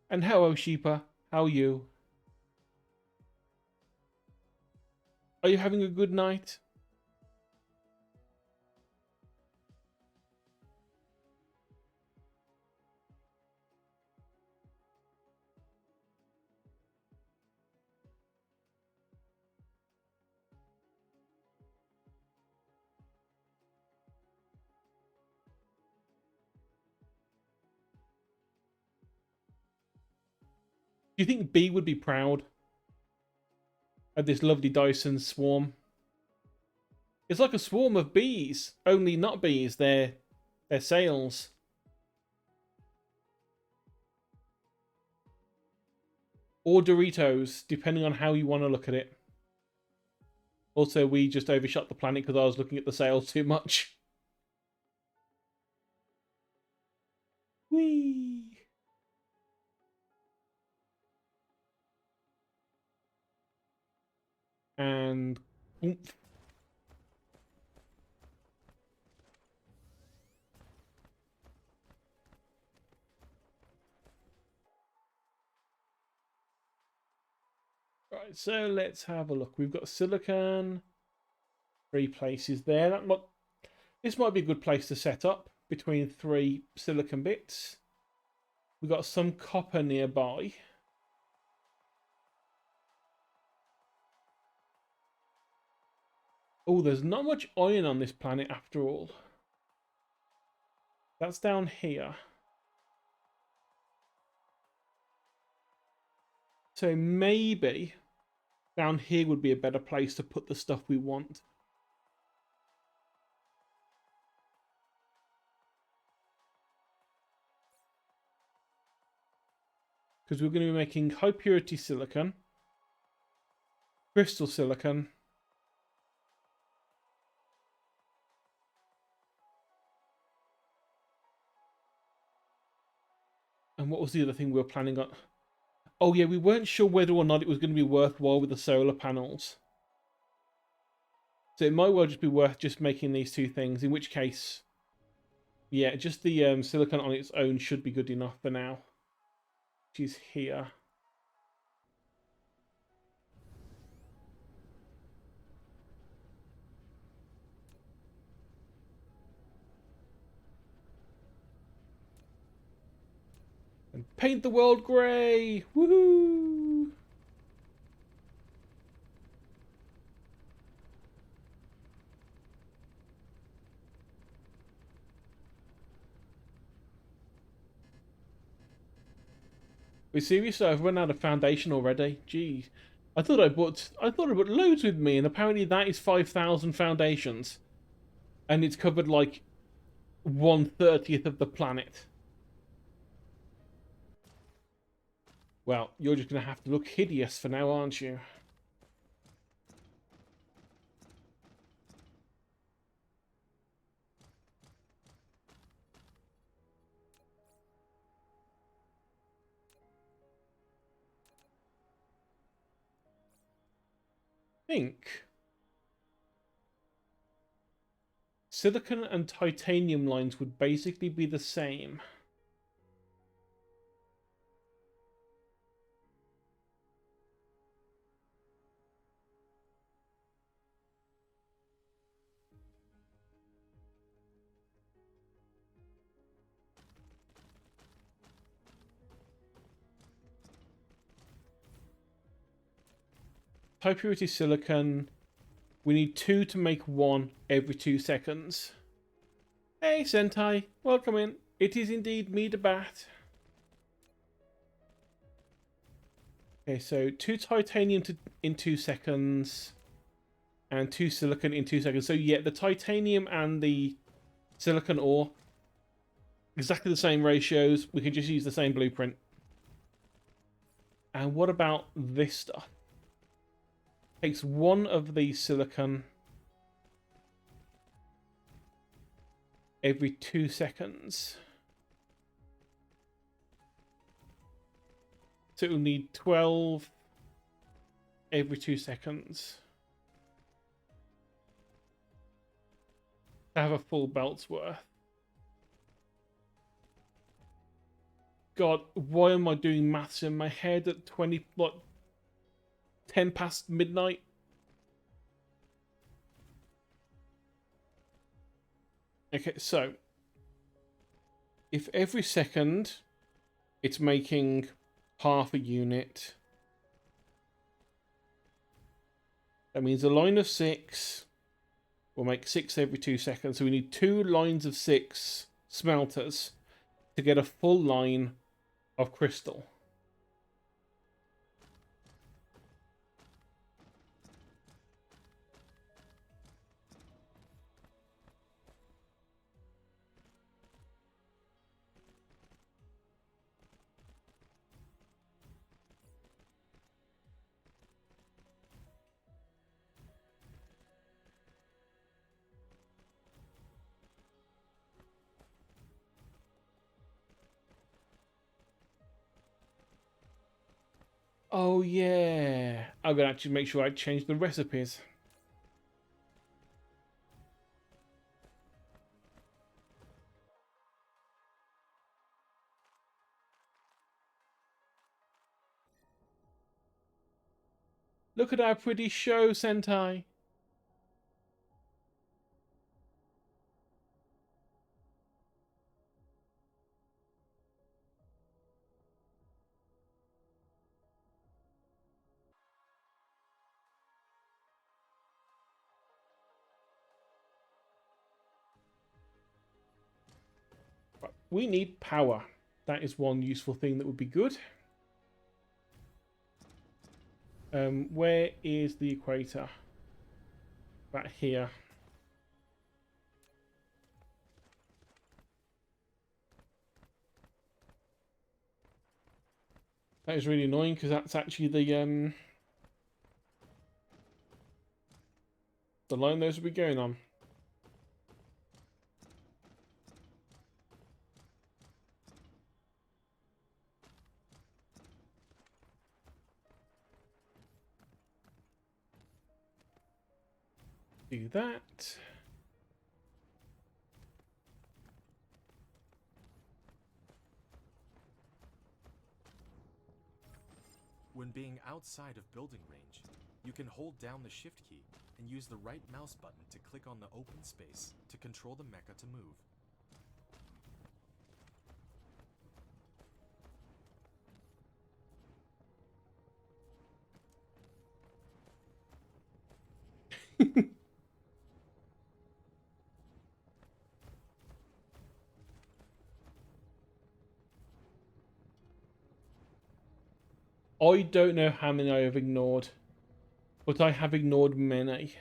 And hello, Sheepa. How are you? Are you having a good night? Do you think B would be proud of this lovely Dyson swarm? It's like a swarm of bees, only not bees, they're sails. Or Doritos, depending on how you want to look at it. Also, we just overshot the planet because I was looking at the sails too much. Whee! And oomph. Right, so let's have a look. We've got silicon, 3 places there. This might be a good place to set up between 3 silicon bits. We've got some copper nearby. Oh, there's not much iron on this planet after all. That's down here. So maybe down here would be a better place to put the stuff we want. Because we're going to be making high purity silicon, crystal silicon, and what was the other thing we were planning on? Oh yeah, we weren't sure whether or not it was going to be worthwhile with the solar panels. So it might well just be worth just making these 2 things, in which case, yeah, just the silicon on its own should be good enough for now. Which is here. And paint the world grey! Woohoo! We're seriously, I've run out of foundation already. Gee. I thought I bought loads with me, and apparently that is 5,000 foundations. And it's covered like 1/30th of the planet. Well, you're just going to have to look hideous for now, aren't you? Think silicon and titanium lines would basically be the same. High purity silicon. We need 2 to make 1 every 2 seconds. Hey, Sentai. Welcome in. It is indeed me, the Bat. Okay, so 2 titanium in 2 seconds. and 2 silicon in 2 seconds. So yeah, the titanium and the silicon ore, exactly the same ratios. We can just use the same blueprint. And what about this stuff? Takes 1 of the silicon every 2 seconds. So it will need 12 every 2 seconds to have a full belt's worth. God, why am I doing maths in my head at 10 past midnight? Okay, so if every second it's making half a unit, that means a line of 6 will make 6 every 2 seconds. So we need 2 lines of 6 smelters to get a full line of crystal. Oh yeah, I'm gonna actually make sure I change the recipes. Look at our pretty show, Sentai. Right, we need power. That is one useful thing that would be good. Where is the equator? About here. That is really annoying because that's actually the line those will be going on. Do that. When being outside of building range, you can hold down the shift key and use the right mouse button to click on the open space to control the mecha to move. I don't know how many I have ignored, but I have ignored many.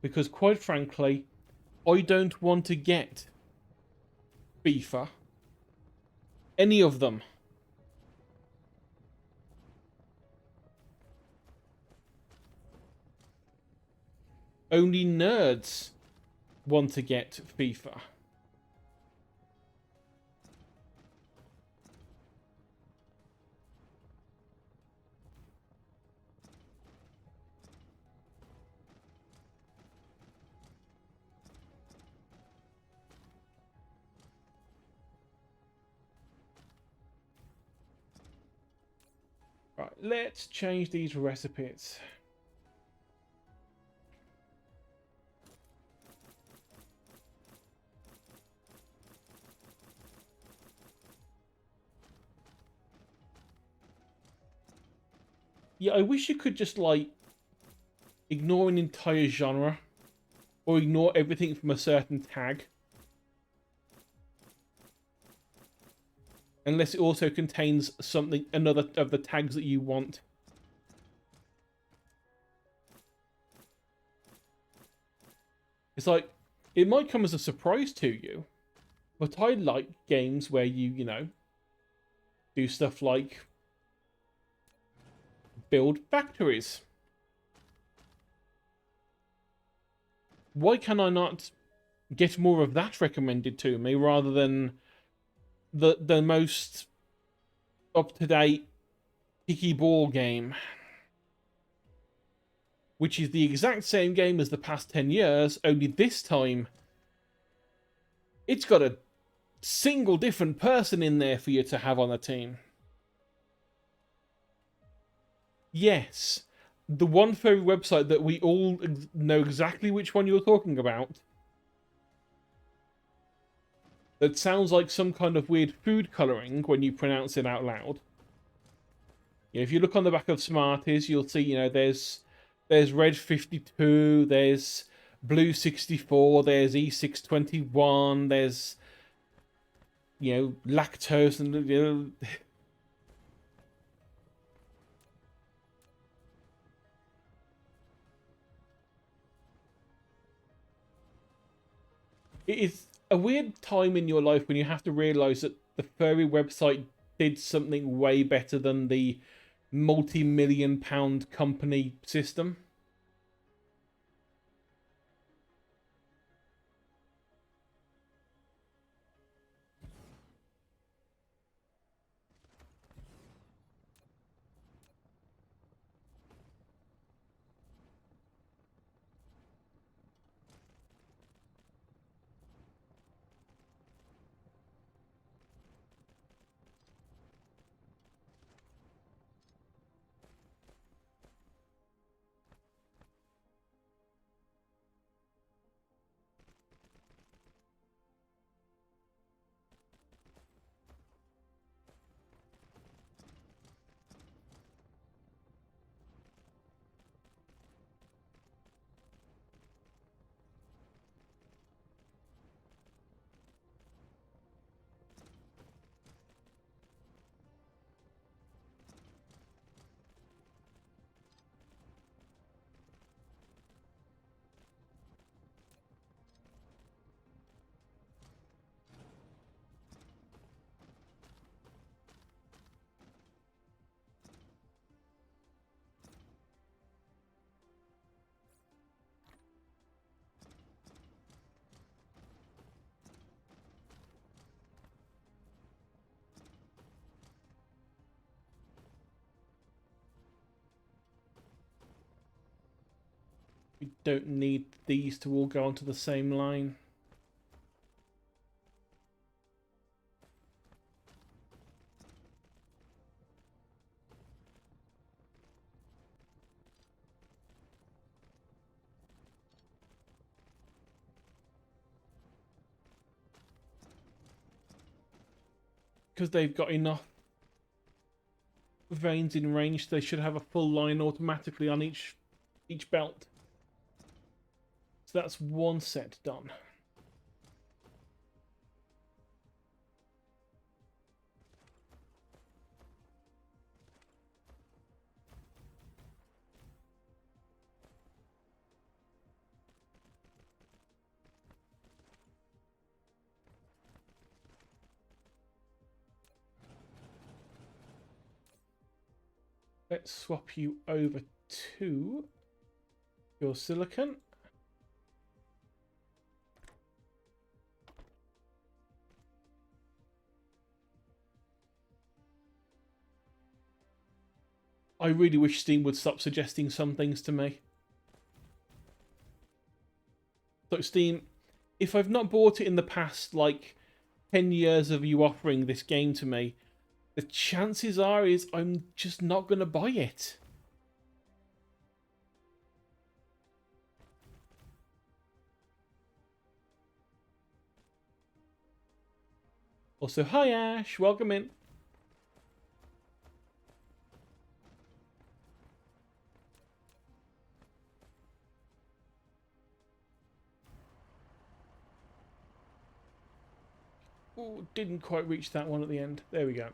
Because quite frankly, I don't want to get FIFA. Any of them. Only nerds want to get FIFA. Right, let's change these recipes. Yeah, I wish you could just, like, ignore an entire genre. Or ignore everything from a certain tag. Unless it also contains something, another of the tags that you want. It's like, it might come as a surprise to you, but I like games where you know, do stuff like build factories. Why can I not get more of that recommended to me rather than the most up-to-date picky ball game, which is the exact same game as the past 10 years, only this time it's got a single different person in there for you to have on a team. Yes, the one furry website that we all know exactly which one you're talking about, that sounds like some kind of weird food colouring when you pronounce it out loud. You know, if you look on the back of Smarties, you'll see, you know, there's Red 52, there's Blue 64, there's E621, there's, you know, lactose, and, you know... It is a weird time in your life when you have to realise that the furry website did something way better than the multi-million-pound company system. We don't need these to all go onto the same line. Because they've got enough veins in range, they should have a full line automatically on each belt. So that's one set done. Let's swap you over to your silicon. I really wish Steam would stop suggesting some things to me. So Steam, if I've not bought it in the past, like, 10 years of you offering this game to me, the chances are is I'm just not going to buy it. Also, hi Ash, welcome in. Oh, didn't quite reach that one at the end. There we go.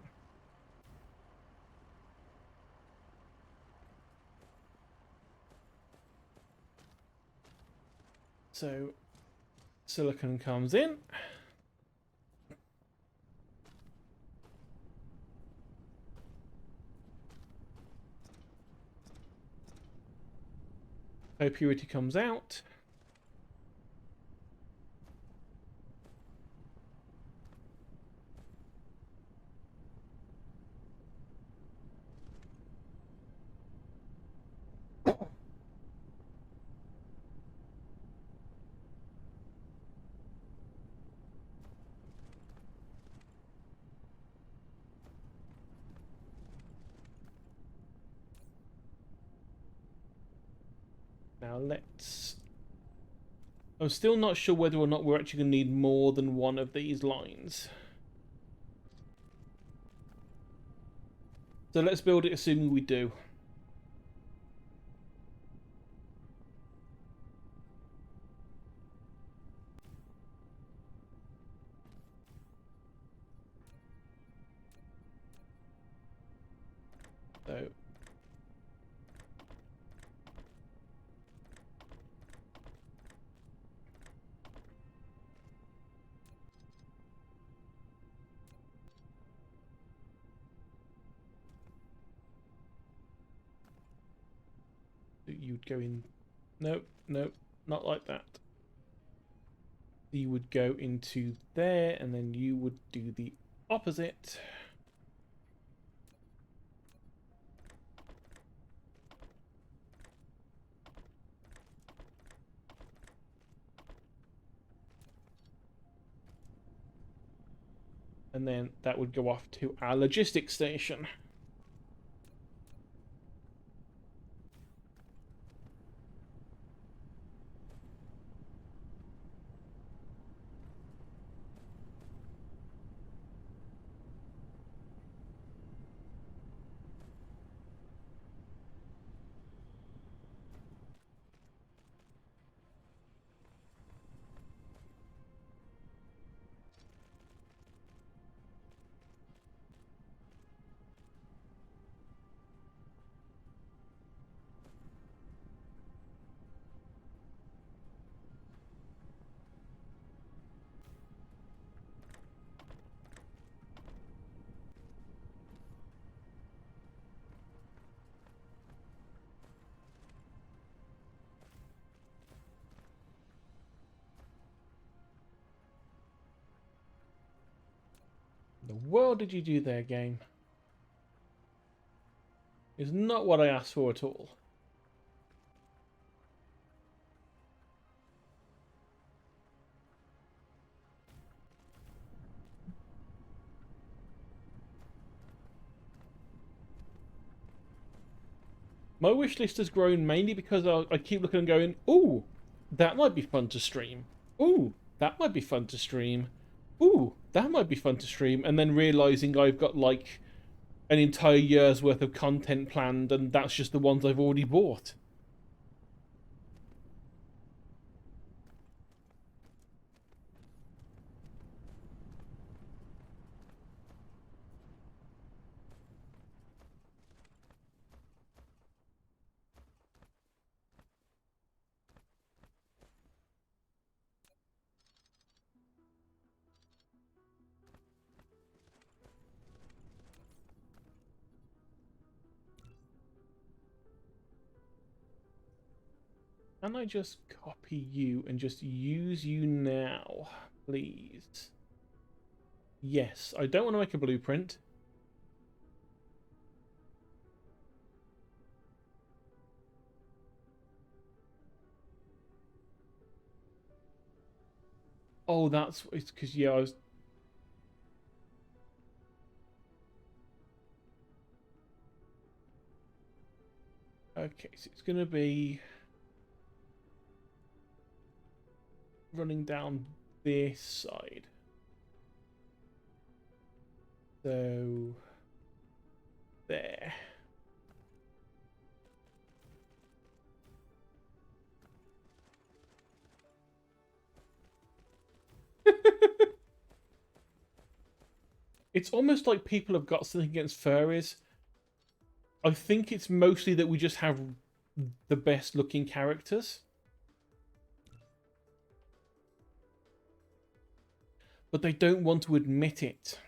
So Silicon comes in. Purity comes out. Now let's... I'm still not sure whether or not we're actually going to need more than one of these lines. So let's build it assuming we do. So you'd go in... Nope, nope, not like that. You would go into there, and then you would do the opposite. And then that would go off to our logistics station. The world did you do there, game? Is not what I asked for at all. My wish list has grown mainly because I keep looking and going, ooh, that might be fun to stream. Ooh, that might be fun to stream. Ooh, that might be fun to stream. And then realizing I've got like an entire year's worth of content planned, and that's just the ones I've already bought. Can I just copy you and just use you now, please? Yes, I don't want to make a blueprint. Oh, it's because, yeah, I was... Okay, so it's going to be running down this side. So, there. It's almost like people have got something against furries. I think it's mostly that we just have the best looking characters. but they don't want to admit it.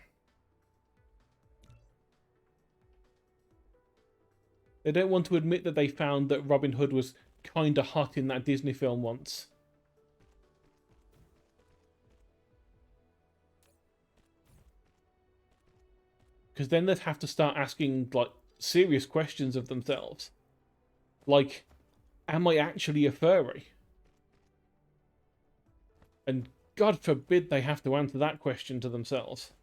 They don't want to admit that they found that Robin Hood was kinda hot in that Disney film once. Because then they'd have to start asking, like, serious questions of themselves. Like, am I actually a furry? And God forbid they have to answer that question to themselves.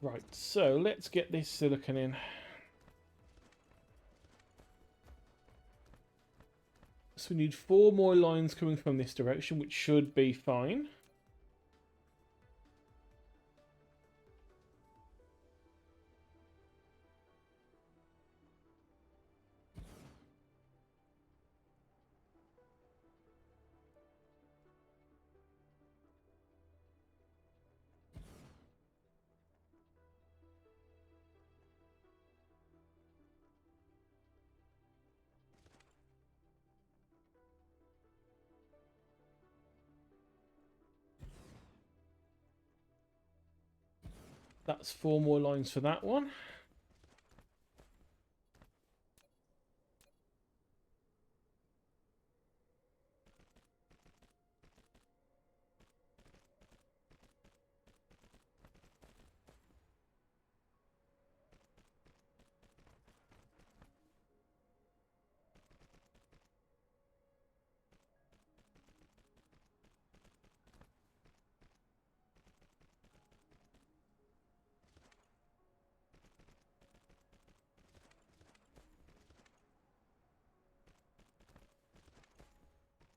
Right, so let's get this silicon in. So we need 4 more lines coming from this direction, which should be fine. That's 4 more lines for that one.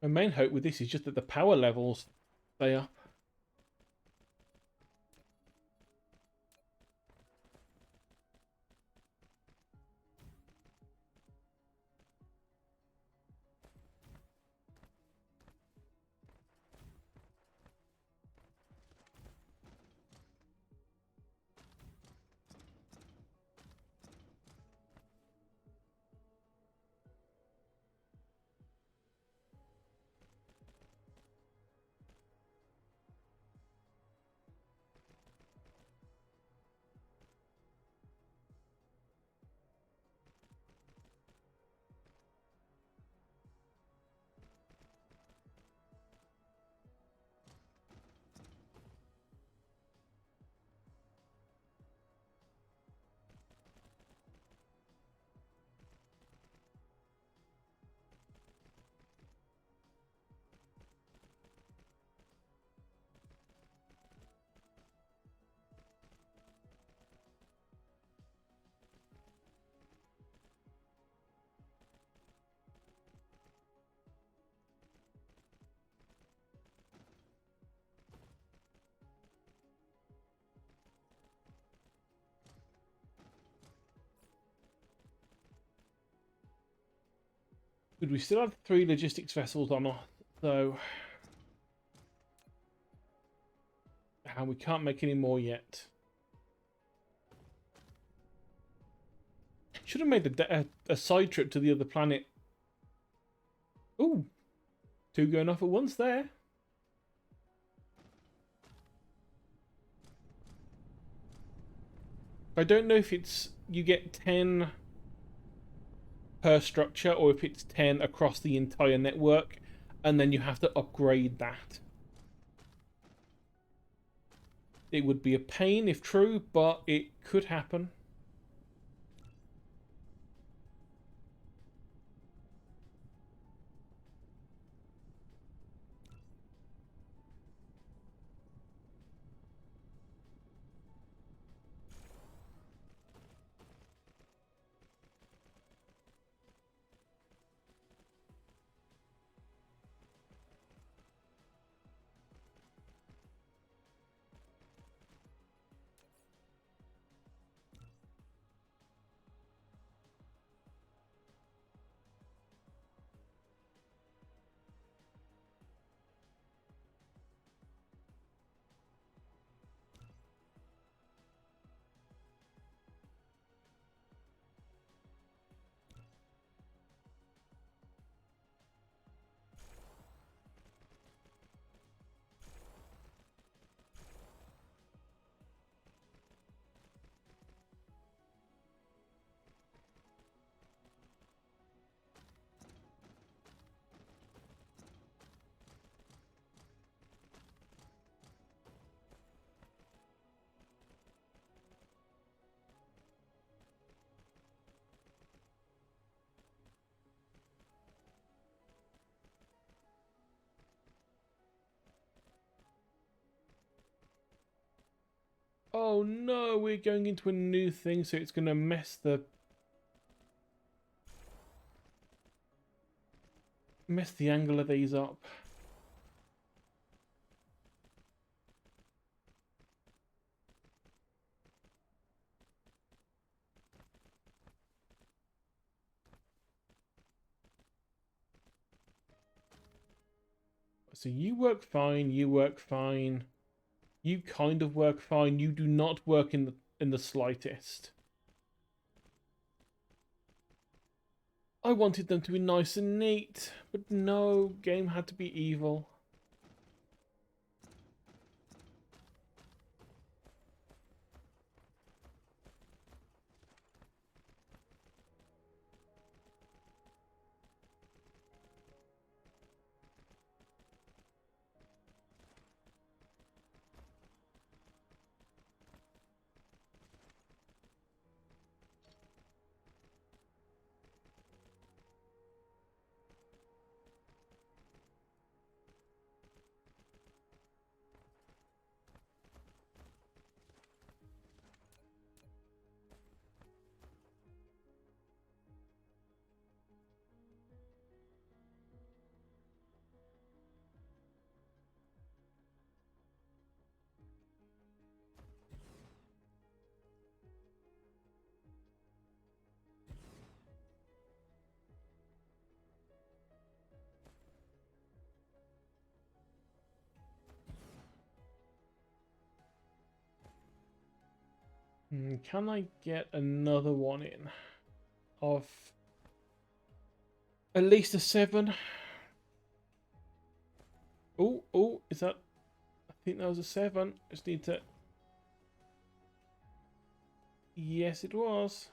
My main hope with this is just that the power levels stay up. Good, we still have 3 logistics vessels on us, so... And we can't make any more yet. Should have made a side trip to the other planet. Ooh, 2 going off at once there. I don't know if it's you get 10 per structure or if it's 10 across the entire network and then you have to upgrade that. It would be a pain if true, but it could happen. Oh no, we're going into a new thing, so it's going to mess the angle of these up. So you work fine, you work fine. You kind of work fine. You do not work in the slightest. I wanted them to be nice and neat, but no, game had to be evil. Can I get another one in of at least a 7? Oh, is that? I think that was a 7. Just need to. Yes, it was.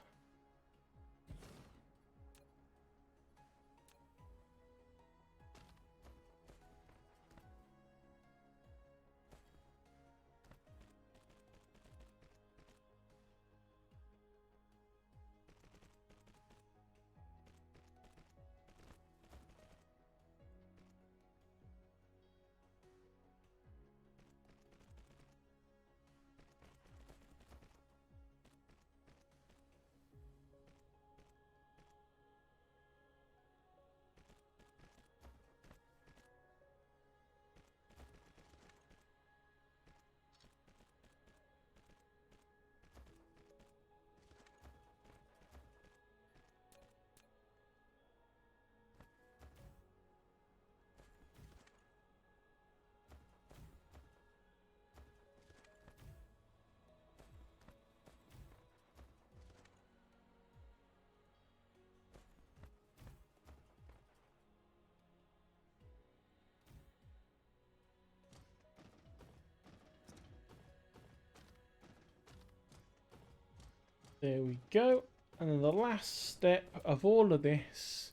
There we go. And then the last step of all of this,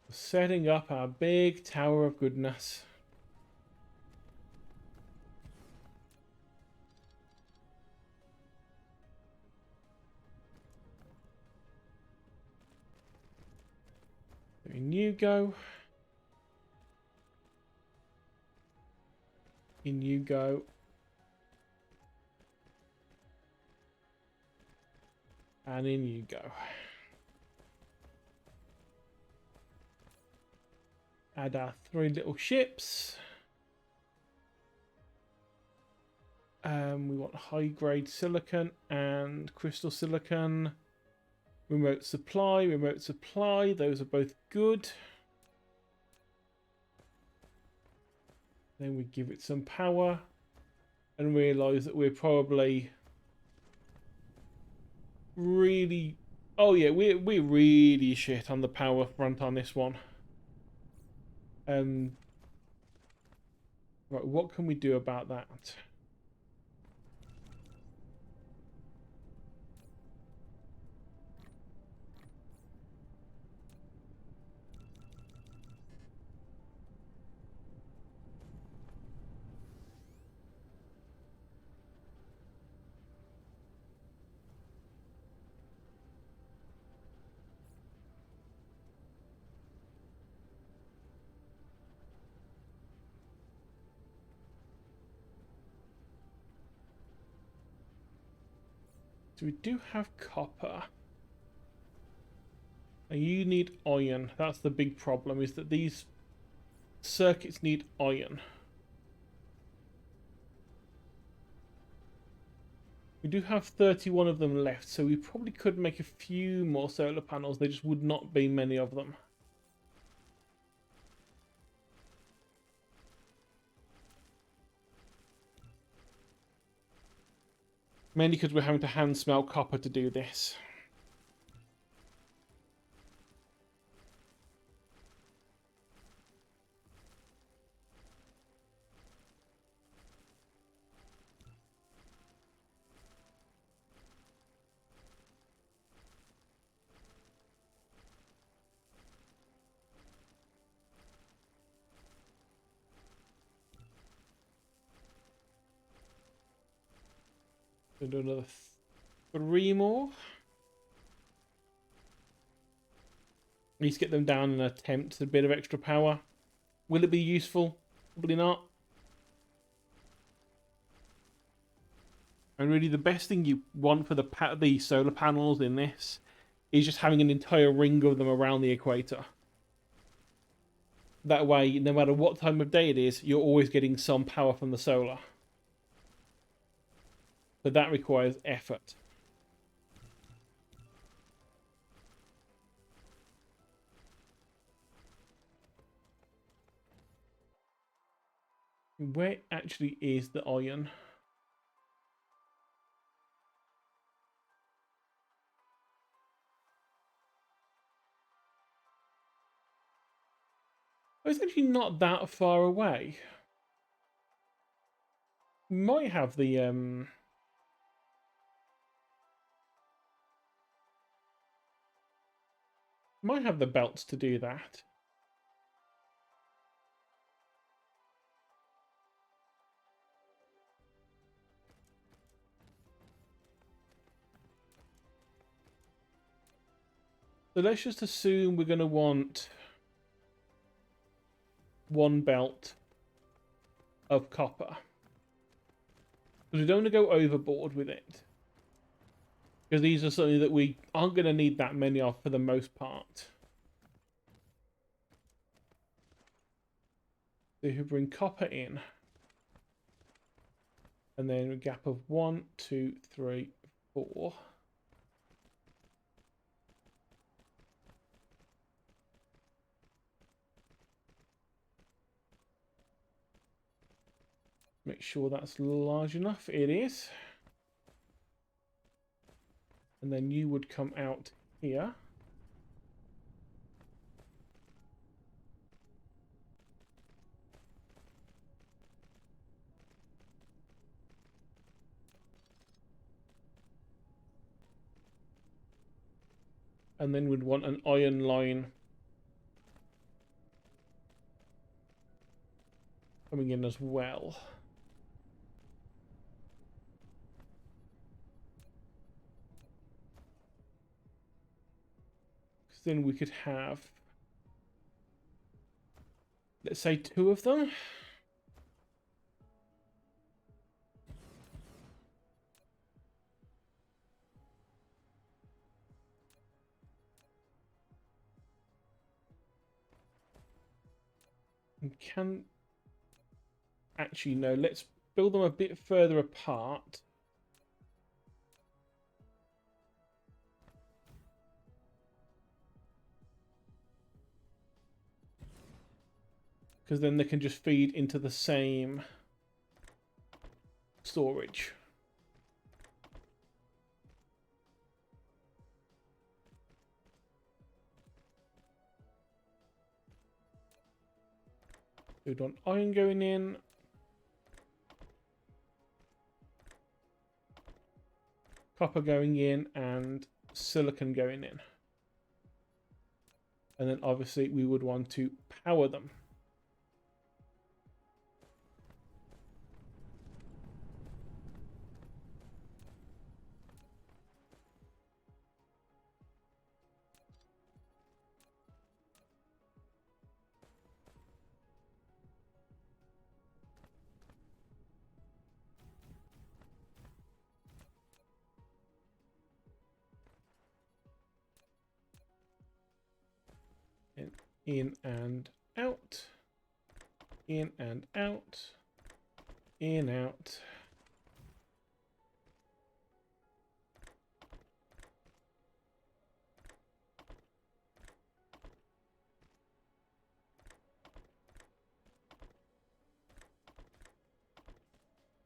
setting up our big tower of goodness. In you go. In you go. And in you go. Add our 3 little ships. We want high grade silicon and crystal silicon. Remote supply, remote supply. Those are both good. Then we give it some power and realize that we're probably really... Oh yeah, we're really shit on the power front on this one. Right, what can we do about that? So we do have copper. And you need iron. That's the big problem, is that these circuits need iron. We do have 31 of them left, so we probably could make a few more solar panels. There just would not be many of them. Mainly because we're having to hand smelt copper to do this. We'll do another 3 more. At least get them down and attempt a bit of extra power. Will it be useful? Probably not. And really the best thing you want for the solar panels in this is just having an entire ring of them around the equator. That way, no matter what time of day it is, you're always getting some power from the solar. But that requires effort. Where actually is the iron? Oh, it's actually not that far away. Might have the might have the belts to do that. So let's just assume we're going to want 1 belt of copper. Because we don't want to go overboard with it. Because these are something that we aren't going to need that many of for the most part. So if we bring copper in. And then a gap of 1, 2, 3, 4. Make sure that's large enough. It is. And then you would come out here. And then we'd want an iron line coming in as well. Because then we could have, let's say, 2 of them. And can actually no, let's build them a bit further apart. Because then they can just feed into the same storage. We'd want iron going in. Copper going in and silicon going in. And then obviously we would want to power them. In and out. In and out. In, out.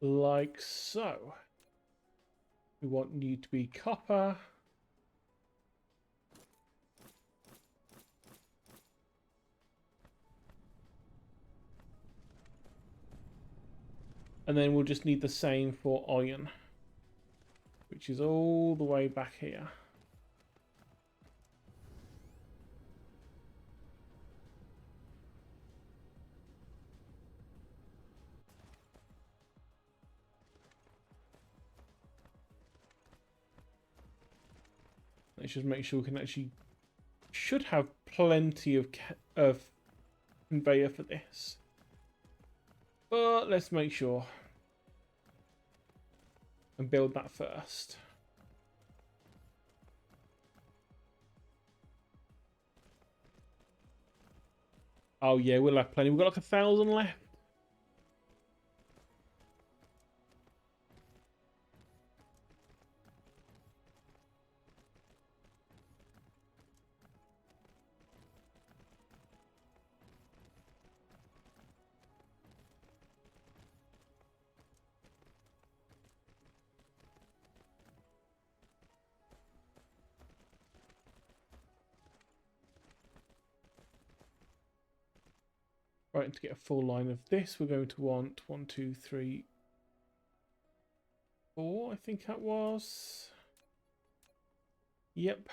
Like so. We want you to be copper. And then we'll just need the same for iron, which is all the way back here. Let's just make sure we can actually, should have plenty of conveyor for this. But let's make sure and build that first. Oh yeah, we'll have plenty. We've got like 1,000 left. Right, to get a full line of this, we're going to want 1, 2, 3, 4, I think that was. Yep.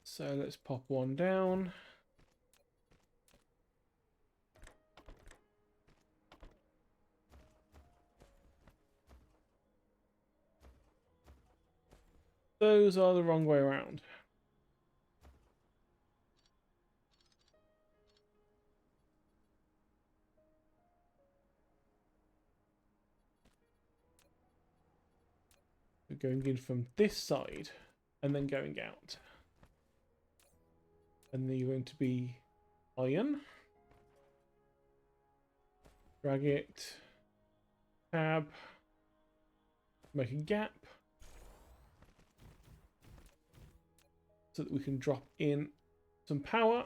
So let's pop one down. Those are the wrong way around. We're going in from this side and then going out. And then you're going to be iron. Drag it. Tab. Make a gap. So that we can drop in some power.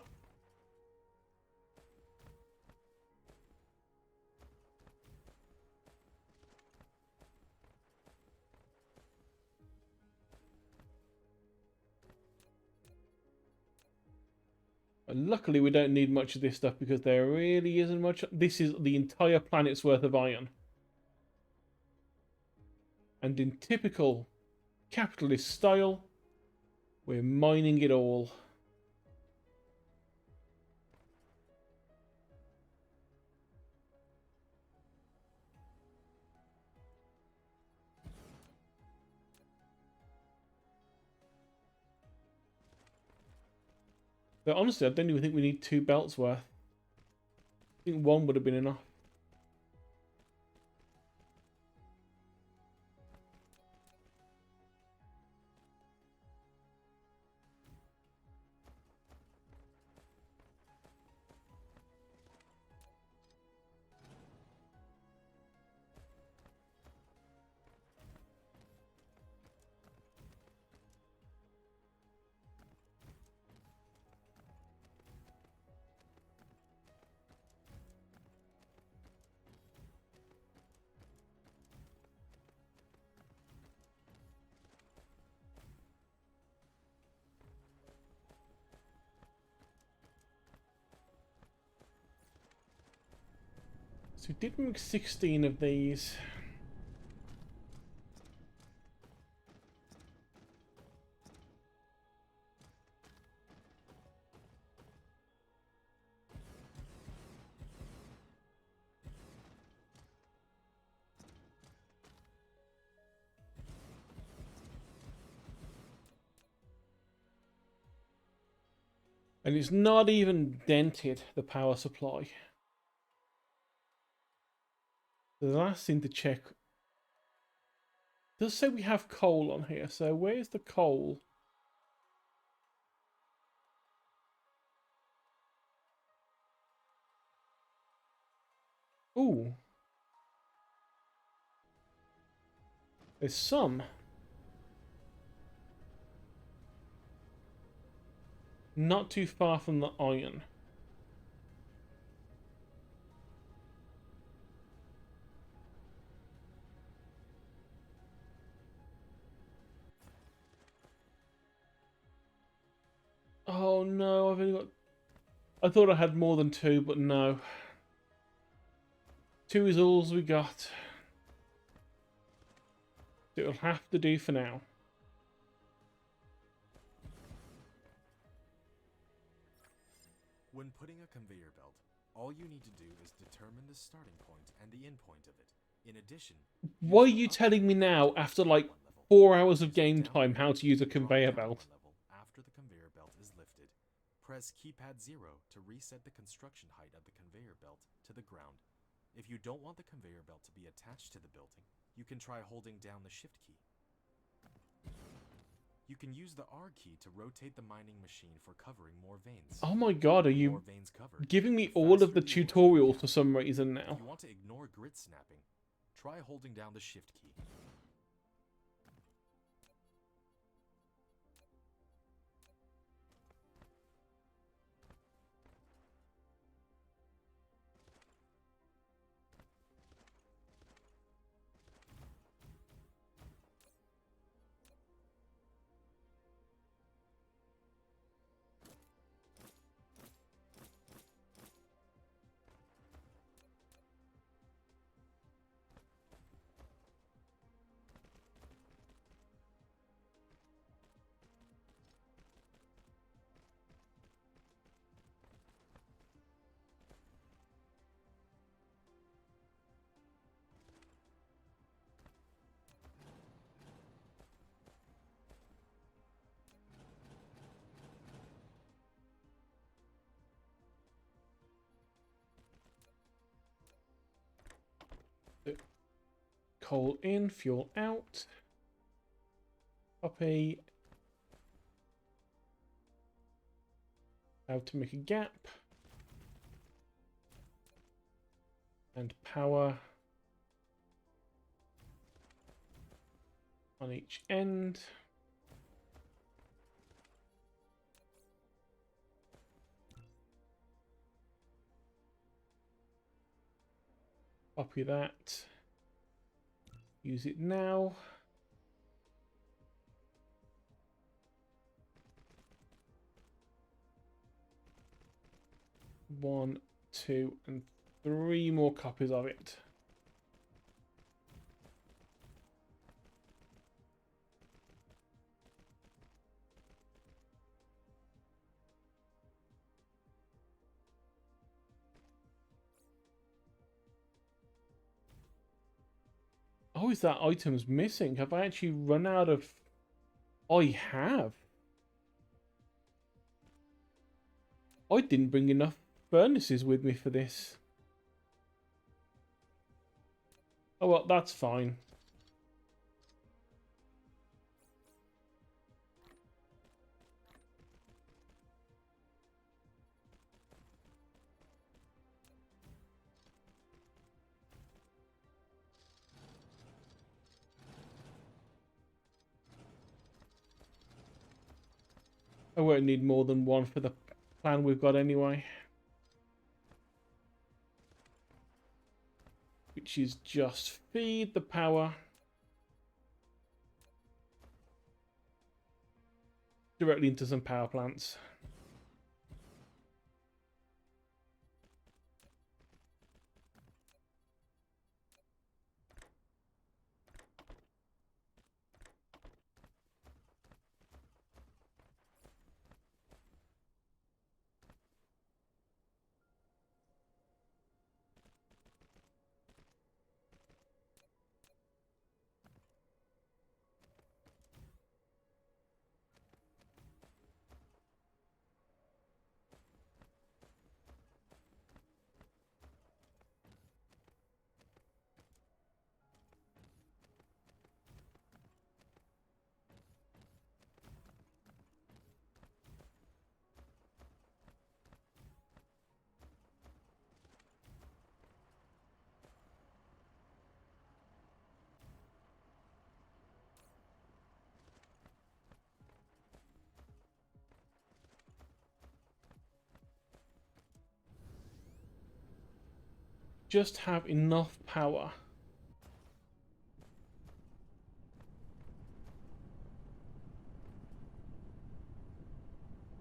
And luckily we don't need much of this stuff because there really isn't much. This is the entire planet's worth of iron. And in typical capitalist style, we're mining it all. But honestly, I don't even think we need 2 belts worth. I think 1 would have been enough. So we did make 16 of these. And it's not even dented, the power supply. The last thing to check does say we have coal on here, so where's the coal? Ooh. There's some. Not too far from the iron. Oh no, I've only got... I thought I had more than two, but no. Two is all we got. It'll have to do for now. When putting a conveyor belt, all you need to do is determine the starting point and the end point of it. In addition, why are you telling me now, after like 4 hours of game time, how to use a conveyor belt? After the conveyor belt is lifted, press keypad 0 to reset the construction height of the conveyor belt to the ground. If you don't want the conveyor belt to be attached to the building, you can try holding down the shift key. You can use the R key to rotate the mining machine for covering more veins. Oh my god, are you giving me all of the tutorial for some reason now? If you want to ignore grit snapping, try holding down the shift key. Coal in, fuel out. Copy. How to make a gap. And power on each end. Copy that. Use it now. One, two, and three more copies of it. Oh, is that item's missing? Have I actually run out of... I have. I didn't bring enough furnaces with me for this. Oh, well, that's fine. I won't need more than one for the plan we've got anyway. Which is just feed the power directly into some power plants. just have enough power.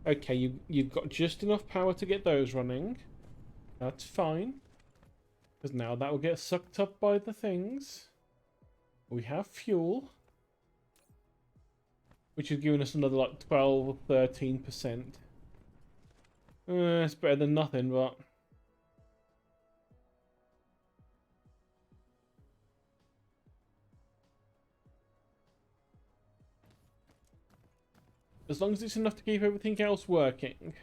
Okay, you've got just enough power to get those running. That's fine. Because now that will get sucked up by the things. We have fuel. Which is giving us another like 12 or 13%. It's better than nothing, but... as long as it's enough to keep everything else working.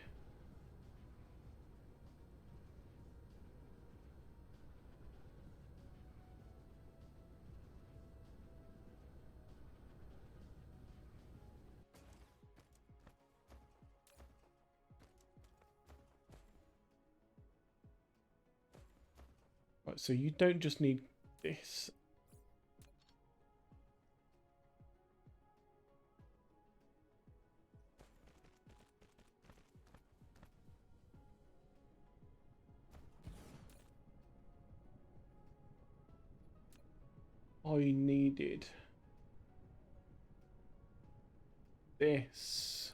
Right, so you don't just need this. I needed this.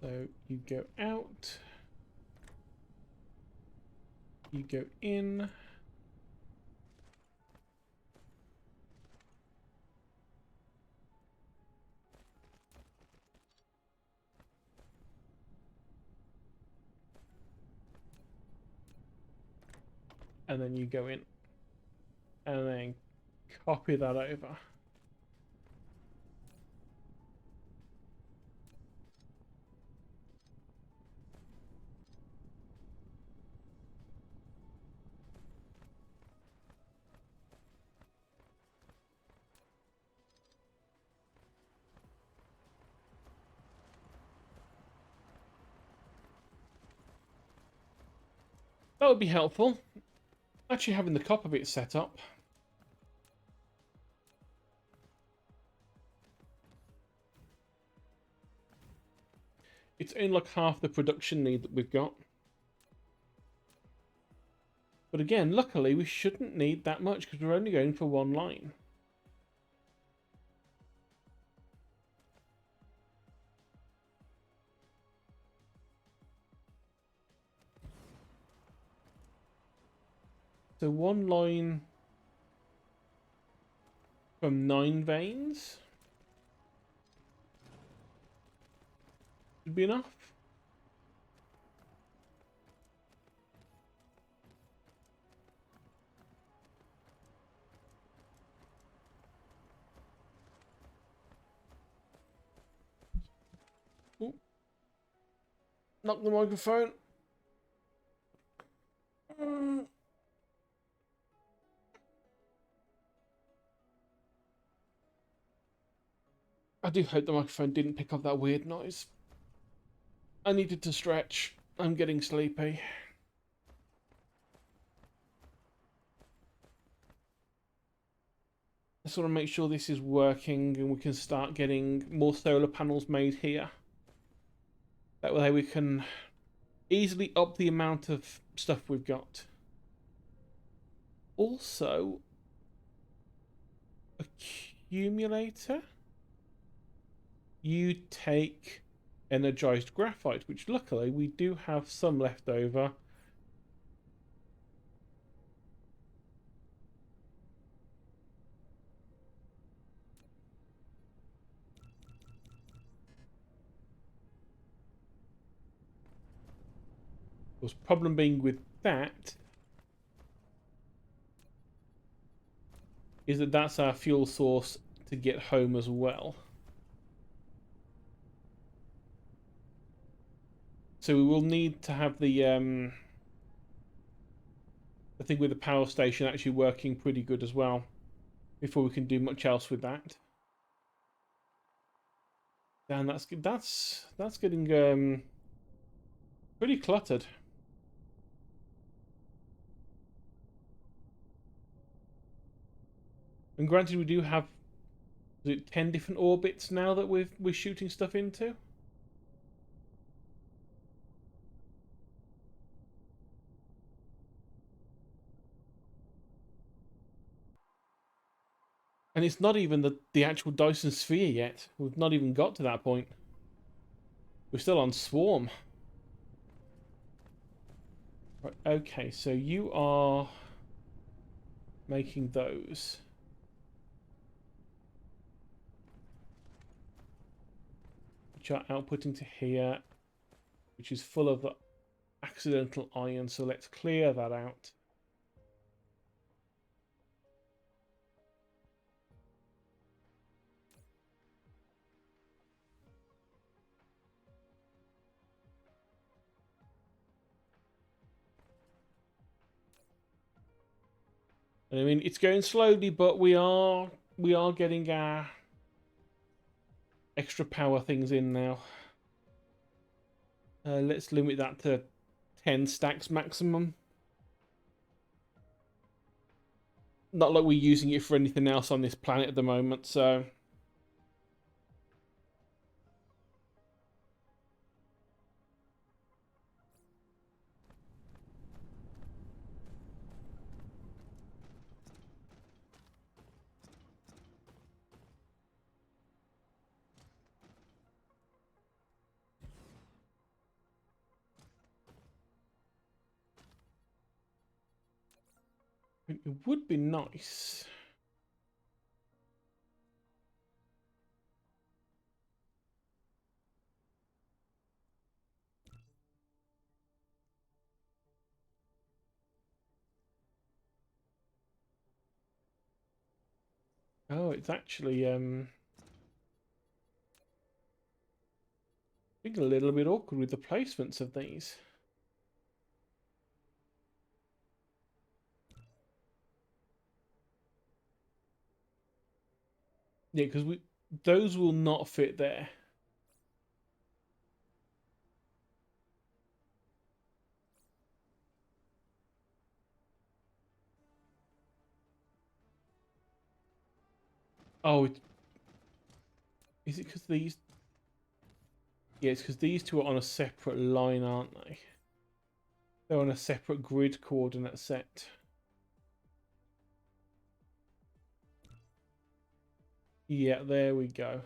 So you go out, you go in, and then you go in, and then copy that over. That would be helpful. Actually having the copper bit set up. It's only like half the production need that we've got. But again, luckily we shouldn't need that much because we're only going for one line. So one line from 9 veins should be enough. Ooh. Knock the microphone. I do hope the microphone didn't pick up that weird noise. I needed to stretch. I'm getting sleepy. I just want to make sure this is working and we can start getting more solar panels made here. That way we can easily up the amount of stuff we've got. Also, accumulator. You take energized graphite, which luckily we do have some left over. The problem being with that is that that's our fuel source to get home as well. So we will need to have the thing with the power station actually working pretty good as well before we can do much else with that. Damn, that's getting pretty cluttered. And granted, we do have 10 different orbits now that we're shooting stuff into. And it's not even the actual Dyson sphere yet. We've not even got to that point. We're still on Swarm. Right, okay, so you are making those. Which are outputting to here, which is full of accidental iron, so let's clear that out. I mean, it's going slowly, but we are getting our extra power things in now. Let's limit that to 10 stacks maximum. Not like we're using it for anything else on this planet at the moment, so... It would be nice. Oh, it's actually being a little bit awkward with the placements of these. Yeah, because those will not fit there. Oh, is it because these... Yeah, it's because these two are on a separate line, aren't they? They're on a separate grid coordinate set. Yeah, there we go.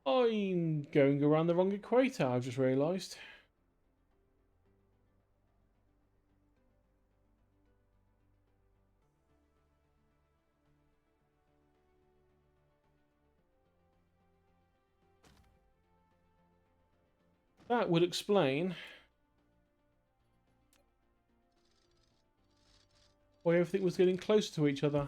I'm going around the wrong equator, I've just realised. That would explain why everything was getting closer to each other.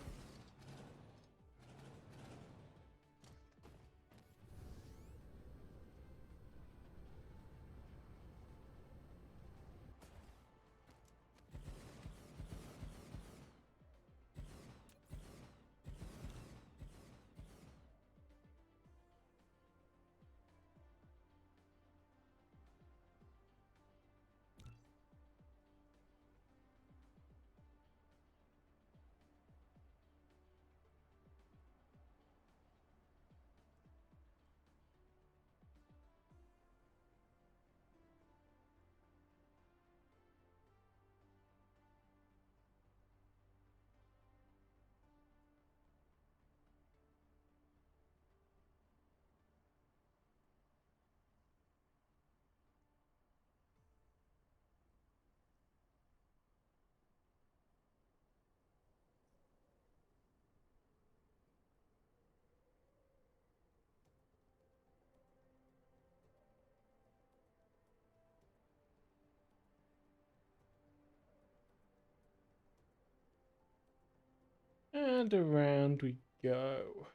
And around we go.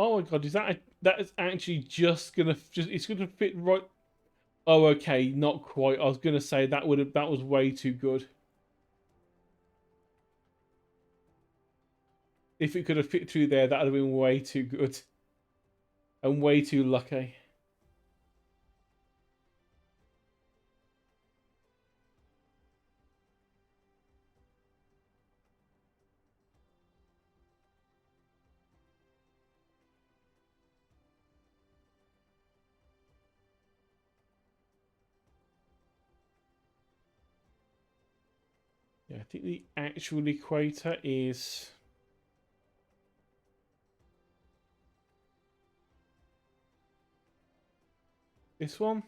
Oh my god, that is actually just gonna it's gonna fit right. Oh, okay, not quite. I was gonna say that was way too good. If it could have fit through there, that would have been way too good. And way too lucky. Yeah, I think the actual equator is this one.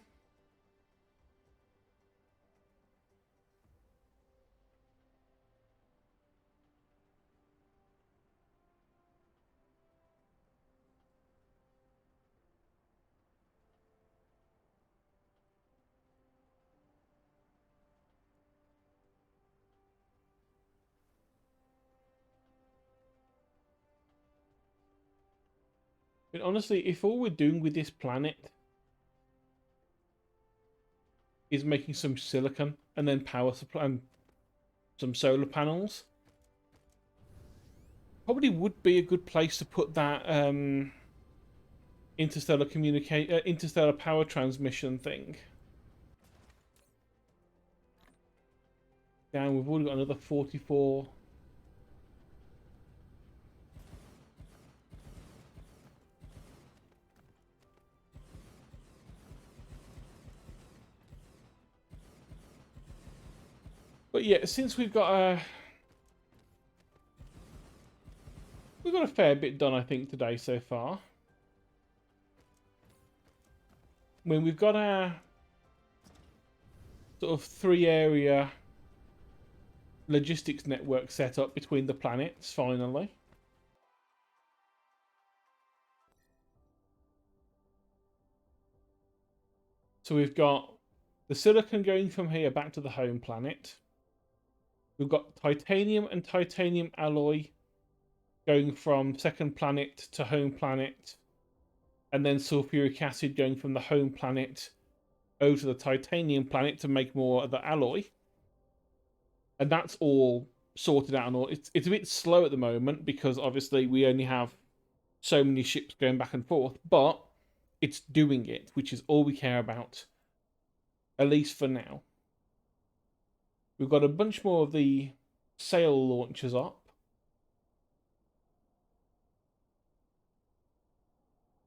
But honestly, if all we're doing with this planet is making some silicon and then power supply and some solar panels, probably would be a good place to put that interstellar power transmission thing. Down, we've already got another 44. But yeah, since we've got a fair bit done, I think, today so far. When we've got our sort of 3-area logistics network set up between the planets, finally. So we've got the silicon going from here back to the home planet. We've got titanium and titanium alloy going from second planet to home planet. And then sulfuric acid going from the home planet over to the titanium planet to make more of the alloy. And that's all sorted out and all. It's a bit slow at the moment because obviously we only have so many ships going back and forth, but it's doing it, which is all we care about, at least for now. We've got a bunch more of the sail launchers up.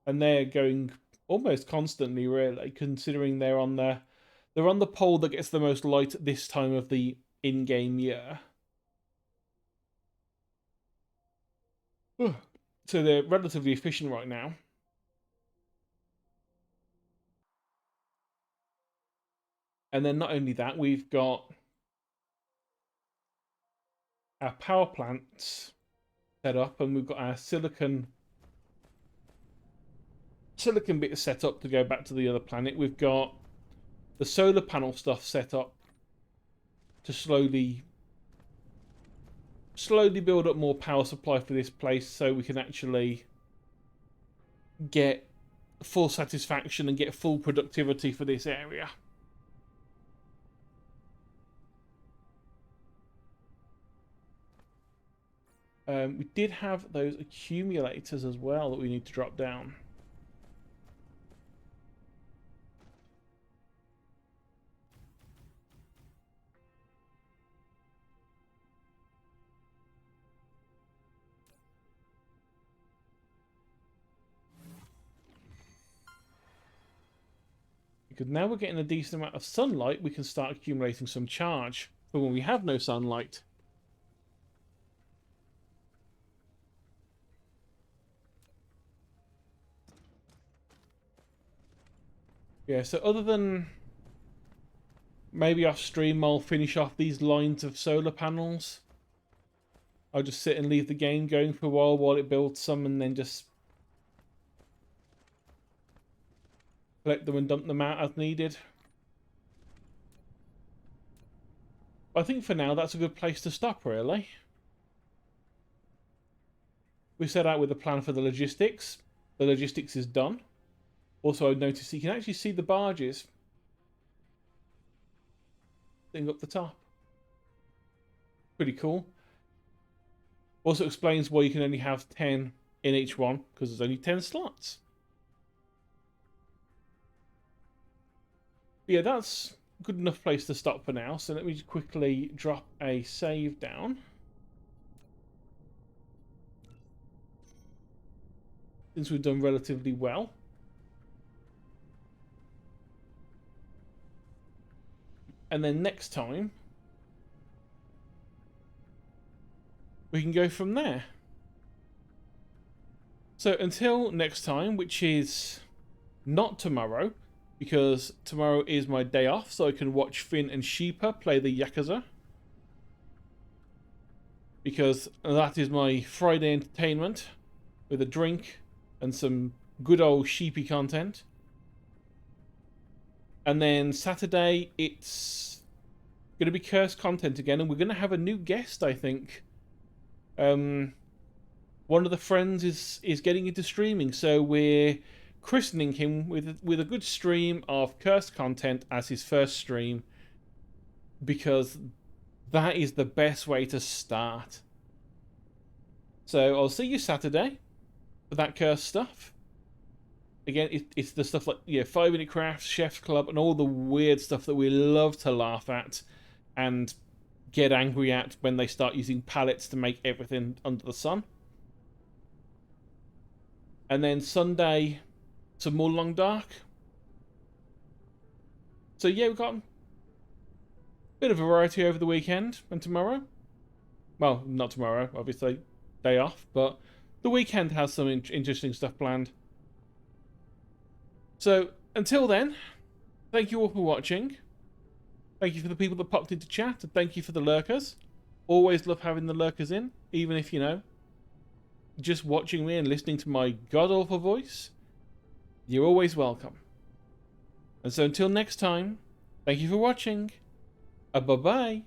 And they're going almost constantly, really, considering they're on the pole that gets the most light at this time of the in-game year. So they're relatively efficient right now. And then not only that, we've got our power plants set up, and we've got our silicon bit set up to go back to the other planet. We've got the solar panel stuff set up to slowly build up more power supply for this place so we can actually get full satisfaction and get full productivity for this area. We did have those accumulators as well that we need to drop down. Because now we're getting a decent amount of sunlight, we can start accumulating some charge for when we have no sunlight. Yeah, so other than maybe off stream I'll finish off these lines of solar panels. I'll just sit and leave the game going for a while it builds some and then just collect them and dump them out as needed. I think for now that's a good place to stop, really. We set out with a plan for the logistics. the logistics is done. Also, I've noticed you can actually see the barges thing up the top. Pretty cool. Also explains why you can only have 10 in each one, because there's only 10 slots. But yeah, that's a good enough place to stop for now. So let me just quickly drop a save down. Since we've done relatively well. And then next time, we can go from there. So until next time, which is not tomorrow, because tomorrow is my day off, so I can watch Finn and Sheepa play the Yakuza. Because that is my Friday entertainment, with a drink and some good old sheepy content. And then Saturday, it's going to be cursed content again, and we're going to have a new guest, I think. One of the friends is getting into streaming, so we're christening him with a good stream of cursed content as his first stream, because that is the best way to start. So I'll see you Saturday for that cursed stuff. Again, it's the stuff like 5-Minute Crafts, Chef's Club, and all the weird stuff that we love to laugh at and get angry at when they start using pallets to make everything under the sun. And then Sunday, some more Long Dark. So yeah, we've got a bit of variety over the weekend and tomorrow. Well, not tomorrow, obviously, day off, but the weekend has some interesting stuff planned. So, until then, thank you all for watching. Thank you for the people that popped into chat, and thank you for the lurkers. Always love having the lurkers in, even if, just watching me and listening to my god-awful voice. You're always welcome. And so until next time, thank you for watching. Bye-bye.